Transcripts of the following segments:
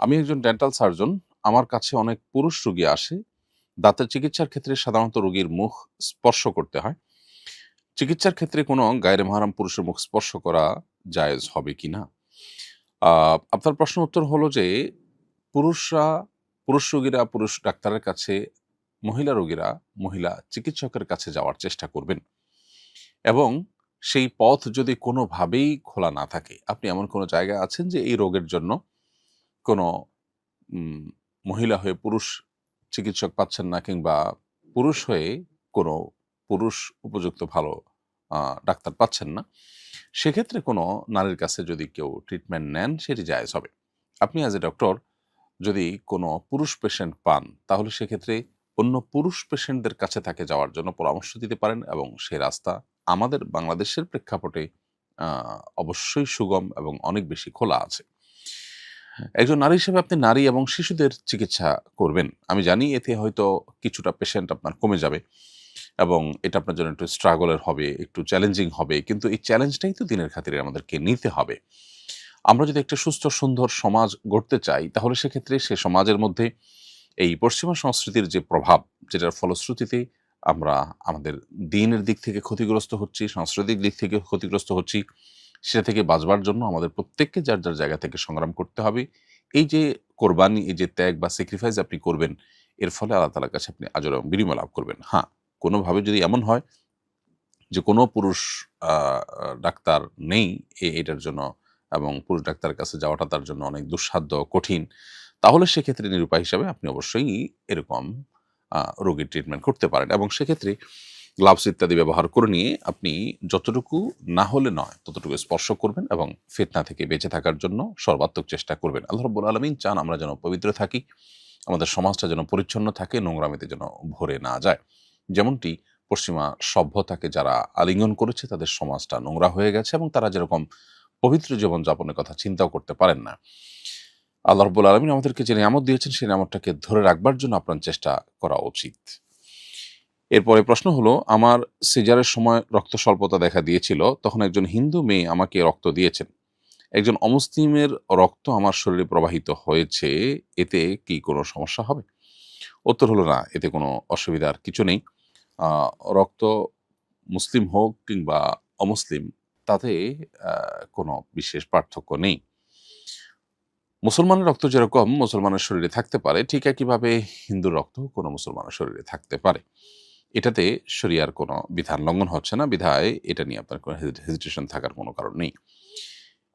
আমি একজন dental surgeon. আমার কাছে অনেক পুরুষ রোগী আসে। দাঁতের চিকিৎসার ক্ষেত্রে সাধারণত রোগীর মুখ স্পর্শ করতে হয়। চিকিৎসার ক্ষেত্রে কোনো গায়রে মাহরাম পুরুষের মুখ স্পর্শ করা জায়েজ হবে কিনা? আ আপনার প্রশ্নের উত্তর হলো যে, পুরুষরা পুরুষ রোগীরা পুরুষ ডাক্তারের কাছে, মহিলা রোগীরা মহিলা চিকিৎসকের কাছে যাওয়ার চেষ্টা করবেন এবং সেই পথ যদি কোনোভাবেই খোলা না থাকে, আপনি এমন কোনো জায়গায় আছেন যে এই রোগের জন্য কোনো উম মহিলা হয়ে পুরুষ চিকিৎসক পাচ্ছেন না কিংবা পুরুষ হয়ে কোনো পুরুষ উপযুক্ত ভালো আ ডাক্তার পাচ্ছেন না। সেক্ষেত্রে কোনো নারীর কাছে যদি কেউ ট্রিটমেন্ট নেন সেটি জায়েজ হবে। আপনি অ্যাজ এ ডক্টর যদি কোনো পুরুষ পেশেন্ট পান তাহলে সেক্ষেত্রে অন্য পুরুষ পেশেন্টদের কাছে তাকে যাওয়ার জন্য পরামর্শ দিতে পারেন এবং সে রাস্তা আমাদের বাংলাদেশের প্রেক্ষাপটে আ অবশ্যই সুগম এবং অনেক বেশি খোলা আছে। একজন নারী হিসেবে আপনি নারী এবং শিশুদের চিকিৎসা করবেন। আমি জানি এতে হয়তো কিছুটা পেশেন্ট আপনার কমে যাবে এবং এটা আপনার জন্য একটু স্ট্রাগল এর হবে, একটু চ্যালেঞ্জিং হবে। কিন্তু এই চ্যালেঞ্জটাই তো দিনের খাতিরে আমাদেরকে নিতে হবে। আমরা যদি একটা সুস্থ সুন্দর সমাজ গড়তে চাই, তাহলে সেক্ষেত্রে সে সমাজের মধ্যে এই পশ্চিমা সংস্কৃতির যে প্রভাব, যেটার ফলশ্রুতিতে আমরা আমাদের দিনের দিক থেকে ক্ষতিগ্রস্ত হচ্ছি, সাংস্কৃতিক দিক থেকে ক্ষতিগ্রস্ত হচ্ছি, সেটা থেকে বাঁচবার জন্য আমাদের প্রত্যেককে যার, যার জায়গা থেকে সংগ্রাম করতে হবে। এই যে কোরবানি, এই যে ত্যাগ বা স্যাক্রিফাইস আপনি করবেন, এর ফলে আল্লাহ তাআলার কাছে আপনি আজর এবং বিনিময় লাভ করবেন। হ্যাঁ, কোনোভাবে যদি এমন হয় যে কোনো পুরুষ আ আ ডাক্তার নেই এটার জন্য এবং পুরুষ ডাক্তারের কাছে যাওয়াটা তার জন্য অনেক দুঃসাধ্য, কঠিন। তাহলে সেক্ষেত্রে নিরুপায় হিসাবে আপনি অবশ্যই এরকম রোগীর ট্রিটমেন্ট করতে পারেন এবং সেক্ষেত্রে গ্লাভস ইত্যাদি ব্যবহার করে নিয়ে আপনি যতটুকু না হলে নয়, ততটুকু স্পর্শ করবেন এবং ফিতনা থেকে বেঁচে থাকার জন্য সর্বাত্মক চেষ্টা করবেন। আল্লাহ রাব্বুল আলামিন চান আমরা যেন পবিত্র থাকি, আমাদের সমাজটা যেন পরিচ্ছন্ন থাকে, নোংরামিতে যেন ভরে না যায়। যেমনটি পশ্চিমা সভ্যতাকে যারা আলিঙ্গন করেছে তাদের সমাজটা নোংরা হয়ে গেছে এবং তারা যেরকম পবিত্র জীবনযাপনের কথা চিন্তাও করতে পারেন না। আল্লাহ রাব্বুল আলামিন আমাদেরকে যে নিয়ামত দিয়েছেন সেই নিয়ামতটাকে ধরে রাখবার জন্য আপনার চেষ্টা করা উচিত। এরপরে প্রশ্ন হলো, আমার সিজারের সময় রক্ত স্বল্পতা দেখা দিয়েছিল। তখন একজন হিন্দু মেয়ে আমাকে রক্ত দিয়েছেন। একজন অমুসলিমের রক্ত আমার শরীরে প্রবাহিত হয়েছে। এতে কি কোনো সমস্যা হবে? উত্তর হলো না, এতে কোনো অসুবিধার কিছু নেই। আ রক্ত মুসলিম হোক কিংবা অমুসলিম তাতে আ কোনো বিশেষ পার্থক্য নেই। মুসলমানের রক্ত যেরকম মুসলমানের শরীরে থাকতে পারে, ঠিক একইভাবে হিন্দুর রক্তও কোনো মুসলমানের শরীরে থাকতে পারে। এটাতে শরিয়ার কোনো বিধান লঙ্ঘন হচ্ছে না, বিধায় এটা নিয়ে আপনার কোনো হেজিটেশন থাকার কোনো কারণ নেই।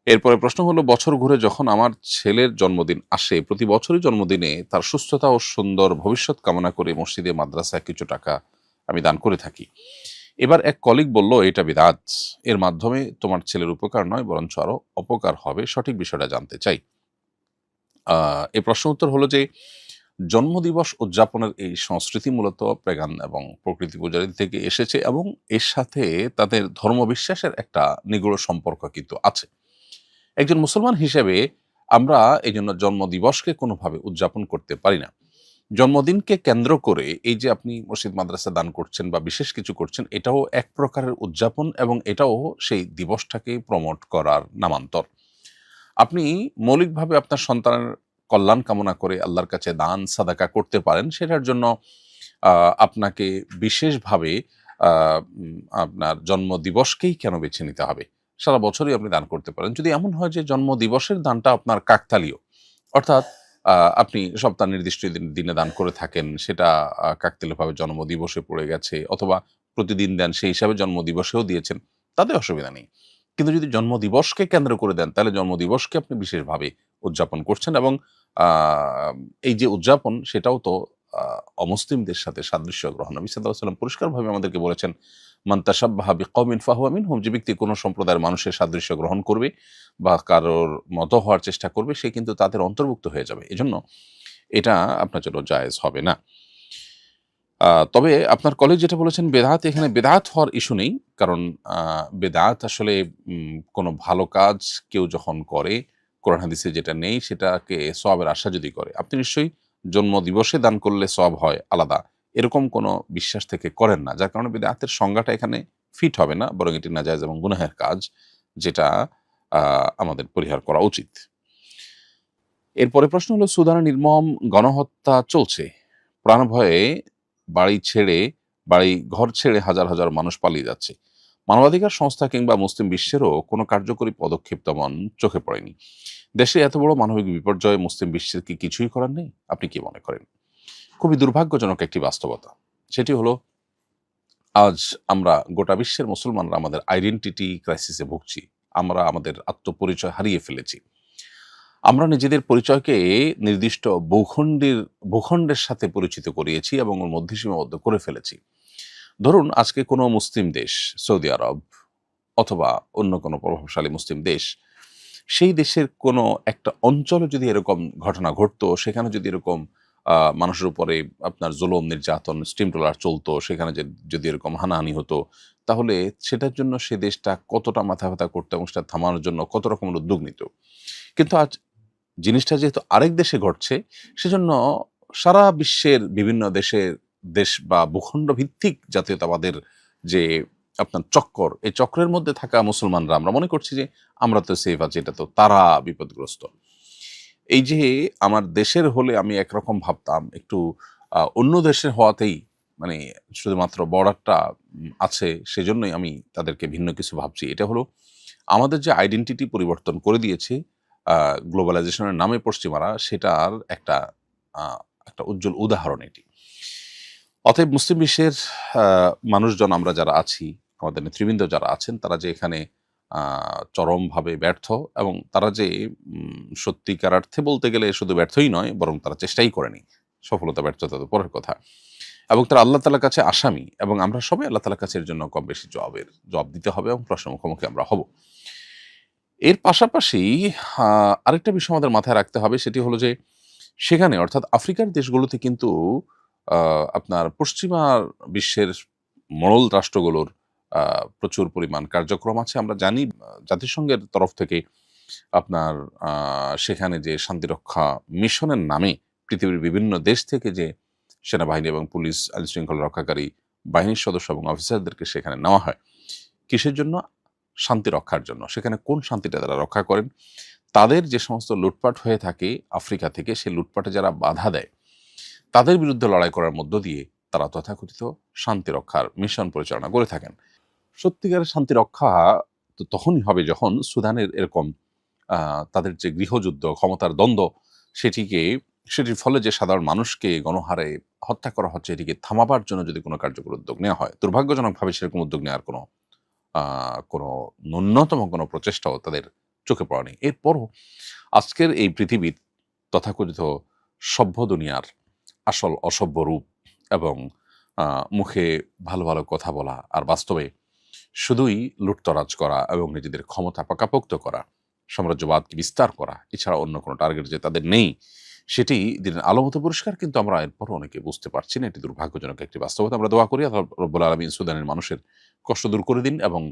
এরপরে প্রশ্ন হলো, বছর ঘুরে যখন আমার ছেলের জন্মদিন আসে, প্রতি বছরই জন্মদিনে তার সুস্থতা ও সুন্দর ভবিষ্যৎ কামনা করে মসজিদে মাদ্রাসায় কিছু টাকা আমি দান করে থাকি। এবার এক কলিগ বলল এটা বিদআত। এর মাধ্যমে তোমার ছেলের উপকার নয় বরঞ্চ আরো অপকার হবে। সঠিক বিষয়টা জানতে চাই। আ এই প্রশ্নের উত্তর হলো যে, জন্মদিবস উদযাপনের এই সংস্কৃতি মূলত পেগান এবং প্রকৃতি পূজারী থেকে এসেছে এবং এর সাথে তাদের ধর্মবিশ্বাসের একটা নিগূঢ় সম্পর্ক কিন্তু আছে। একজন মুসলমান হিসেবে আমরা এজন্য জন্মদিবসকে কোনোভাবে উদযাপন করতে পারি না। জন্মদিনকে কেন্দ্র করে এই যে আপনি মসজিদ মাদ্রাসা দান করছেন বা বিশেষ কিছু করছেন, এটাও এক প্রকারের উদযাপন এবং এটাও সেই দিবসটাকে প্রমোট করার নামান্তর। আপনি মৌলিকভাবে আপনার সন্তানের কল্যাণ কামনা করে আল্লাহর কাছে দান সাদাকা করতে পারেন। সেটার জন্য আ আপনাকে বিশেষভাবে আ আপনার জন্মদিবসকেই কেন বেছে নিতে হবে? সারা বছরই আপনি দান করতে পারেন। যদি এমন হয় যে জন্মদিবসের দানটা আপনার কাকতালীয়, অর্থাৎ আ আপনি সপ্তাহ নির্দিষ্ট দিনে দান করে থাকেন, সেটা কাকতালীয়ভাবে জন্মদিবসে পড়ে গেছে অথবা প্রতিদিন দেন সেই হিসাবে জন্মদিবসেও দিয়েছেন, তাতে অসুবিধা নেই। কিন্তু যদি জন্মদিবসকে কেন্দ্র করে দেন, তাহলে জন্মদিবসকে আপনি বিশেষভাবে উদযাপন করছেন এবং আ এই যে উদযাপন সেটাও তো আ অমুসলিমদের সাথে সাদৃশ্য গ্রহণ। নবী সাল্লাল্লাহু আলাইহি ওয়াসাল্লাম পরিষ্কারভাবে আমাদেরকে বলেছেন, "মান তাশাব্বাহা বিকওমিন ফাহুয়া মিনহুম", যে ব্যক্তি কোনো সম্প্রদায়ের মানুষের সাদৃশ্য গ্রহণ করবে বা কারোর মতো হওয়ার চেষ্টা করবে, সে কিন্তু তাদের অন্তর্ভুক্ত হয়ে যাবে। এজন্য এটা আপনার জন্য জায়েজ হবে না। তবে আপনার কলিগ যেটা বলেছেন বেদাত, এখানে বেদাত হওয়ার ইস্যু নেই। কারণ আ বেদাত আসলে কোনো ভালো কাজ কেউ যখন করে, কোরআন হাদিসে যেটা নেই সেটাকে সওয়াবের আশা যদি করে, আপনি নিশ্চয়ই জন্মদিবসে দান করলে সওয়াব হয় আলাদা, এরকম কোনো বিশ্বাস থেকে করেন না। যার কারণে বেদাতের সংজ্ঞাটা এখানে ফিট হবে না। বরং এটি নাজায়েজ এবং গুনাহের কাজ, যেটা আ আমাদের পরিহার করা উচিত। এরপরে প্রশ্ন হলো, সুদানে নির্মম গণহত্যা চলছে, প্রাণভয়ে বাড়ি ঘর ছেড়ে হাজার হাজার মানুষ পালিয়ে যাচ্ছে। মানবাধিকার সংস্থা কিংবা মুসলিম বিশ্বেরও কোনো কার্যকরী পদক্ষেপ তেমন চোখে পড়েনি। দেশে এত বড় মানবিক বিপর্যয়ে মুসলিম বিশ্বের কি কিছুই করার নেই? আপনি কি মনে করেন? খুবই দুর্ভাগ্যজনক একটি বাস্তবতা। সেটি হলো, আজ আমরা গোটা বিশ্বের মুসলমানরা আমাদের আইডেন্টিটি ক্রাইসিসে ভুগছি। আমরা আমাদের আত্মপরিচয় হারিয়ে ফেলেছি। আমরা নিজেদের পরিচয়কে নির্দিষ্ট ভূখণ্ডের সাথে পরিচিত করিয়েছি এবং ওর মধ্যে সীমাবদ্ধ করে ফেলেছি। ধরুন, আজকে কোনো মুসলিম দেশ, সৌদি আরব অথবা অন্য কোনো প্রভাবশালী মুসলিম দেশ, সেই দেশের কোনো একটা অঞ্চলে যদি এরকম ঘটনা ঘটতো, সেখানে যদি এরকম মানুষের উপরে আপনার জুলুম, নির্যাতন, স্টিম ট্রলার চলতো, সেখানে যদি এরকম হানাহানি হতো, তাহলে সেটার জন্য সে দেশটা কতটা মাথা ব্যথা করতো এবং সেটা থামানোর জন্য কত রকমের উদ্যোগ নিত। কিন্তু আজ জিনিসটা যেহেতু আরেক দেশে ঘটছে, সেজন্য সারা বিশ্বের বিভিন্ন দেশ বা ভূখণ্ড ভিত্তিক জাতীয়তাবাদের যে আপনার চক্কর, এই চক্রের মধ্যে থাকা মুসলমানরা আমরা মনে করছি যে আমরা তো সেফ আছি, এটা তো তারা বিপদগ্রস্ত। এই যে আমার দেশের হলে আমি একরকম ভাবতাম, একটু অন্য দেশের হওয়াতেই মানে শুধুমাত্র বর্ডারটা আছে সেজন্যই আমি তাদেরকে ভিন্ন কিছু ভাবছি। এটা হলো আমাদের যে আইডেন্টিটি পরিবর্তন করে দিয়েছে গ্লোবালাইজেশনের নামে পশ্চিমারা, সেটার একটা উজ্জ্বল উদাহরণ এটি। অতএব মুসলিম বিশ্বের মানুষজন, আমরা যারা আছি, আমাদের নেতৃবৃন্দ যারা আছেন, তারা যে এখানে চরমভাবে ব্যর্থ, এবং তারা যে সত্যিকার অর্থে বলতে গেলে শুধু ব্যর্থই নয়, বরং তারা চেষ্টাই করেনি। সফলতা ব্যর্থতা তো পরের কথা। এবং তারা আল্লাহ তাআলার কাছে আসামি, এবং আমরা সবাই আল্লাহ তাআলার কাছে এর জন্য কম বেশি জবাব দিতে হবে এবং প্রশ্নের মুখোমুখি আমরা হব। এর পাশাপাশি আরেকটা বিষয় আমাদের মাথায় রাখতে হবে, সেটি হলো যে সেখানে, অর্থাৎ আফ্রিকার দেশগুলোতে কিন্তু আপনার পশ্চিমা বিশ্বের মোড়ল রাষ্ট্রগুলোর প্রচুর পরিমাণ কার্যক্রম আছে। আমরা জানি জাতিসংঘের তরফ থেকে আপনার সেখানে যে শান্তিরক্ষা মিশনের নামে পৃথিবীর বিভিন্ন দেশ থেকে যে সেনাবাহিনী এবং পুলিশ, আইনশৃঙ্খলা রক্ষাকারী বাহিনীর সদস্য এবং অফিসারদেরকে সেখানে নেওয়া হয়। কিসের জন্য? শান্তি রক্ষার জন্য। সেখানে কোন শান্তিটা তারা রক্ষা করেন? তাদের যে সমস্ত লুটপাট হয়ে থাকে আফ্রিকা থেকে, সেই লুটপাটে যারা বাধা দেয়, তাদের বিরুদ্ধে লড়াই করার মধ্য দিয়ে তারা তথাকথিত শান্তি রক্ষার মিশন পরিচালনা করে থাকেন। সত্যিকারের শান্তি রক্ষা তো তখনই হবে যখন সুদানের এরকম তাদের যে গৃহযুদ্ধ, ক্ষমতার দ্বন্দ্ব, সেটির ফলে যে সাধারণ মানুষকে গণহারে হত্যা করা হচ্ছে, এটিকে থামাবার জন্য যদি কোনো কার্যকর উদ্যোগ নেওয়া হয়। দুর্ভাগ্যজনকভাবে সেরকম উদ্যোগ নেওয়ার কোনো ন্যূনতম কোনো প্রচেষ্টাও তাদের চোখে পড়েনি। এরপরও আজকের এই পৃথিবীর তথাকথিত সভ্য দুনিয়ার আসল অসভ্য রূপ, এবং মুখে ভালো ভালো কথা বলা আর বাস্তবে শুধুই লুটতরাজ করা এবং নিজেদের ক্ষমতা পাকাপোক্ত করা, সাম্রাজ্যবাদকে বিস্তার করা, এছাড়া অন্য কোনো টার্গেট যে তাদের নেই, সেটি দিনের আলো মতো পরিষ্কার, কিন্তু আমরা এরপরও অনেকে বুঝতে পারছি না। এটি দুর্ভাগ্যজনক একটি বাস্তবতা। আমরা দোয়া করি আল্লাহ রব্বুল আলামিন সুদানের মানুষের কষ্ট দূর করে দিন, এবং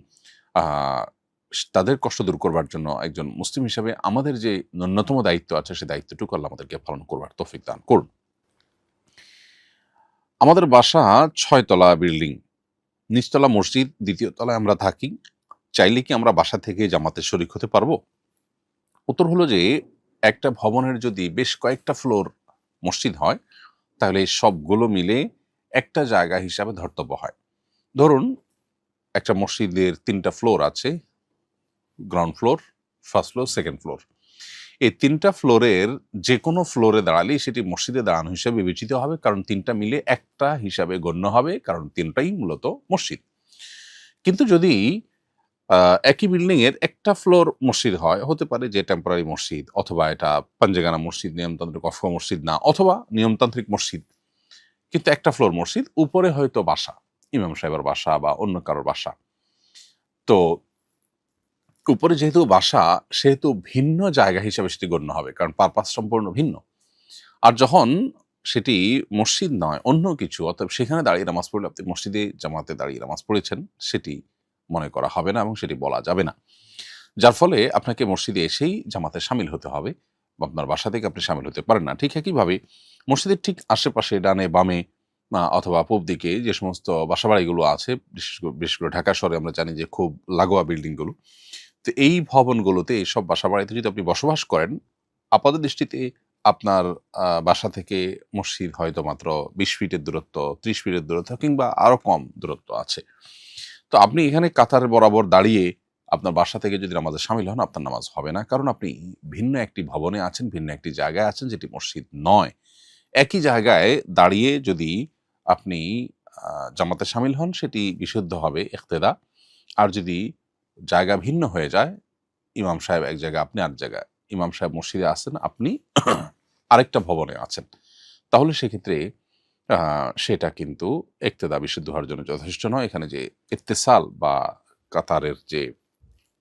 তাদের কষ্ট দূর করবার জন্য একজন মুসলিম হিসেবে আমাদের যে ন্যূনতম দায়িত্ব আছে, সেই দায়িত্বটুকু আল্লাহ আমাদেরকে পালন করবার তৌফিক দান করুন। আমাদের বাসা ৬ তলা বিল্ডিং, নিচতলা মসজিদ, ২য় তলায় আমরা থাকি। চাইলে কি আমরা বাসা থেকে জামাতে শরিক হতে পারবো? উত্তর হলো যে, একটা ভবনের যদি বেশ কয়েকটা ফ্লোর মসজিদ হয়, তাহলে সবগুলো মিলে একটা জায়গা হিসাবে ধর্তব্য হয়। ধরুন, একটা মসজিদের ৩টা ফ্লোর আছে, ground floor, first floor, second floor. এই ৩টা ফ্লোরের যে কোনো ফ্লোরে দাঁড়ালেই সেটি মসজিদে দাঁড়ানো হিসেবে বিবেচিত হবে, কারণ ৩টা মিলে একটা হিসাবে গণ্য হবে, কারণ ৩টাই মূলত মসজিদ। কিন্তু যদি একই বিল্ডিং এর একটা ফ্লোর মসজিদ হয়, হতে পারে যে টেম্পোরারি মসজিদ, অথবা এটা পাঞ্জেগানা মসজিদ, নিয়মতান্ত্রিক অফ মসজিদ না, অথবা নিয়মতান্ত্রিক মসজিদ, কিন্তু একটা ফ্লোর মসজিদ, উপরে হয়তো বাসা, ইমাম সাহেবের বাসা বা অন্য কারোর বাসা। তো উপরে যেহেতু বাসা, সেহেতু ভিন্ন জায়গা হিসেবে সেটি গণ্য হবে, কারণ পারপাস সম্পূর্ণ ভিন্ন। আর যখন সেটি মসজিদ নয়, অন্য কিছু, অতএব সেখানে দাঁড়িয়ে নামাজ পড়লে আপনি মসজিদে জামাতে দাঁড়িয়ে নামাজ পড়েছেন, সেটি মনে করা হবে না এবং সেটি বলা যাবে না। যার ফলে আপনাকে মসজিদে এসেই জামাতে শামিল হতে হবে, আপনার বাসা থেকে আপনি শামিল হতে পারেন না। ঠিক একইভাবে মসজিদের ঠিক আশেপাশে ডানে বামে অথবা পূব দিকে যে সমস্ত বাসাবাড়িগুলো আছে, বিশেষ করে ঢাকা শহরে আমরা জানি যে খুব লাগোয়া বিল্ডিংগুলো, তো এই ভবনগুলোতে, এইসব বাসাবাড়িতে যদি আপনি বসবাস করেন, আপাতদৃষ্টিতে আপনার বাসা থেকে মসজিদ হয়তো মাত্র ২০ ফিটের দূরত্ব, ৩০ ফিটের দূরত্ব কিংবা আরো কম দূরত্ব আছে। তো আপনি এখানে কাতার বরাবর দাঁড়িয়ে আপনার বাসা থেকে যদি নামাজে শামিল হন, আপনার নামাজ হবে না। কারণ আপনি ভিন্ন একটি ভবনে আছেন, ভিন্ন একটি জায়গায় আছেন যেটি মসজিদ নয়। একই জায়গায় দাঁড়িয়ে যদি আপনি জামাতে শামিল হন, সেটি বিশুদ্ধ হবে ইক্তেদা। আর যদি জায়গা ভিন্ন হয়ে যায়, ইমাম সাহেব এক জায়গায়, আপনি আরেক জায়গায়, ইমাম সাহেব মসজিদে আছেন, আপনি আরেকটা ভবনে আছেন, তাহলে সেক্ষেত্রে সেটা কিন্তু ইক্তেদা বিশুদ্ধ হওয়ার জন্য যথেষ্ট নয়। এখানে যে ইত্তেসাল বা কাতারের যে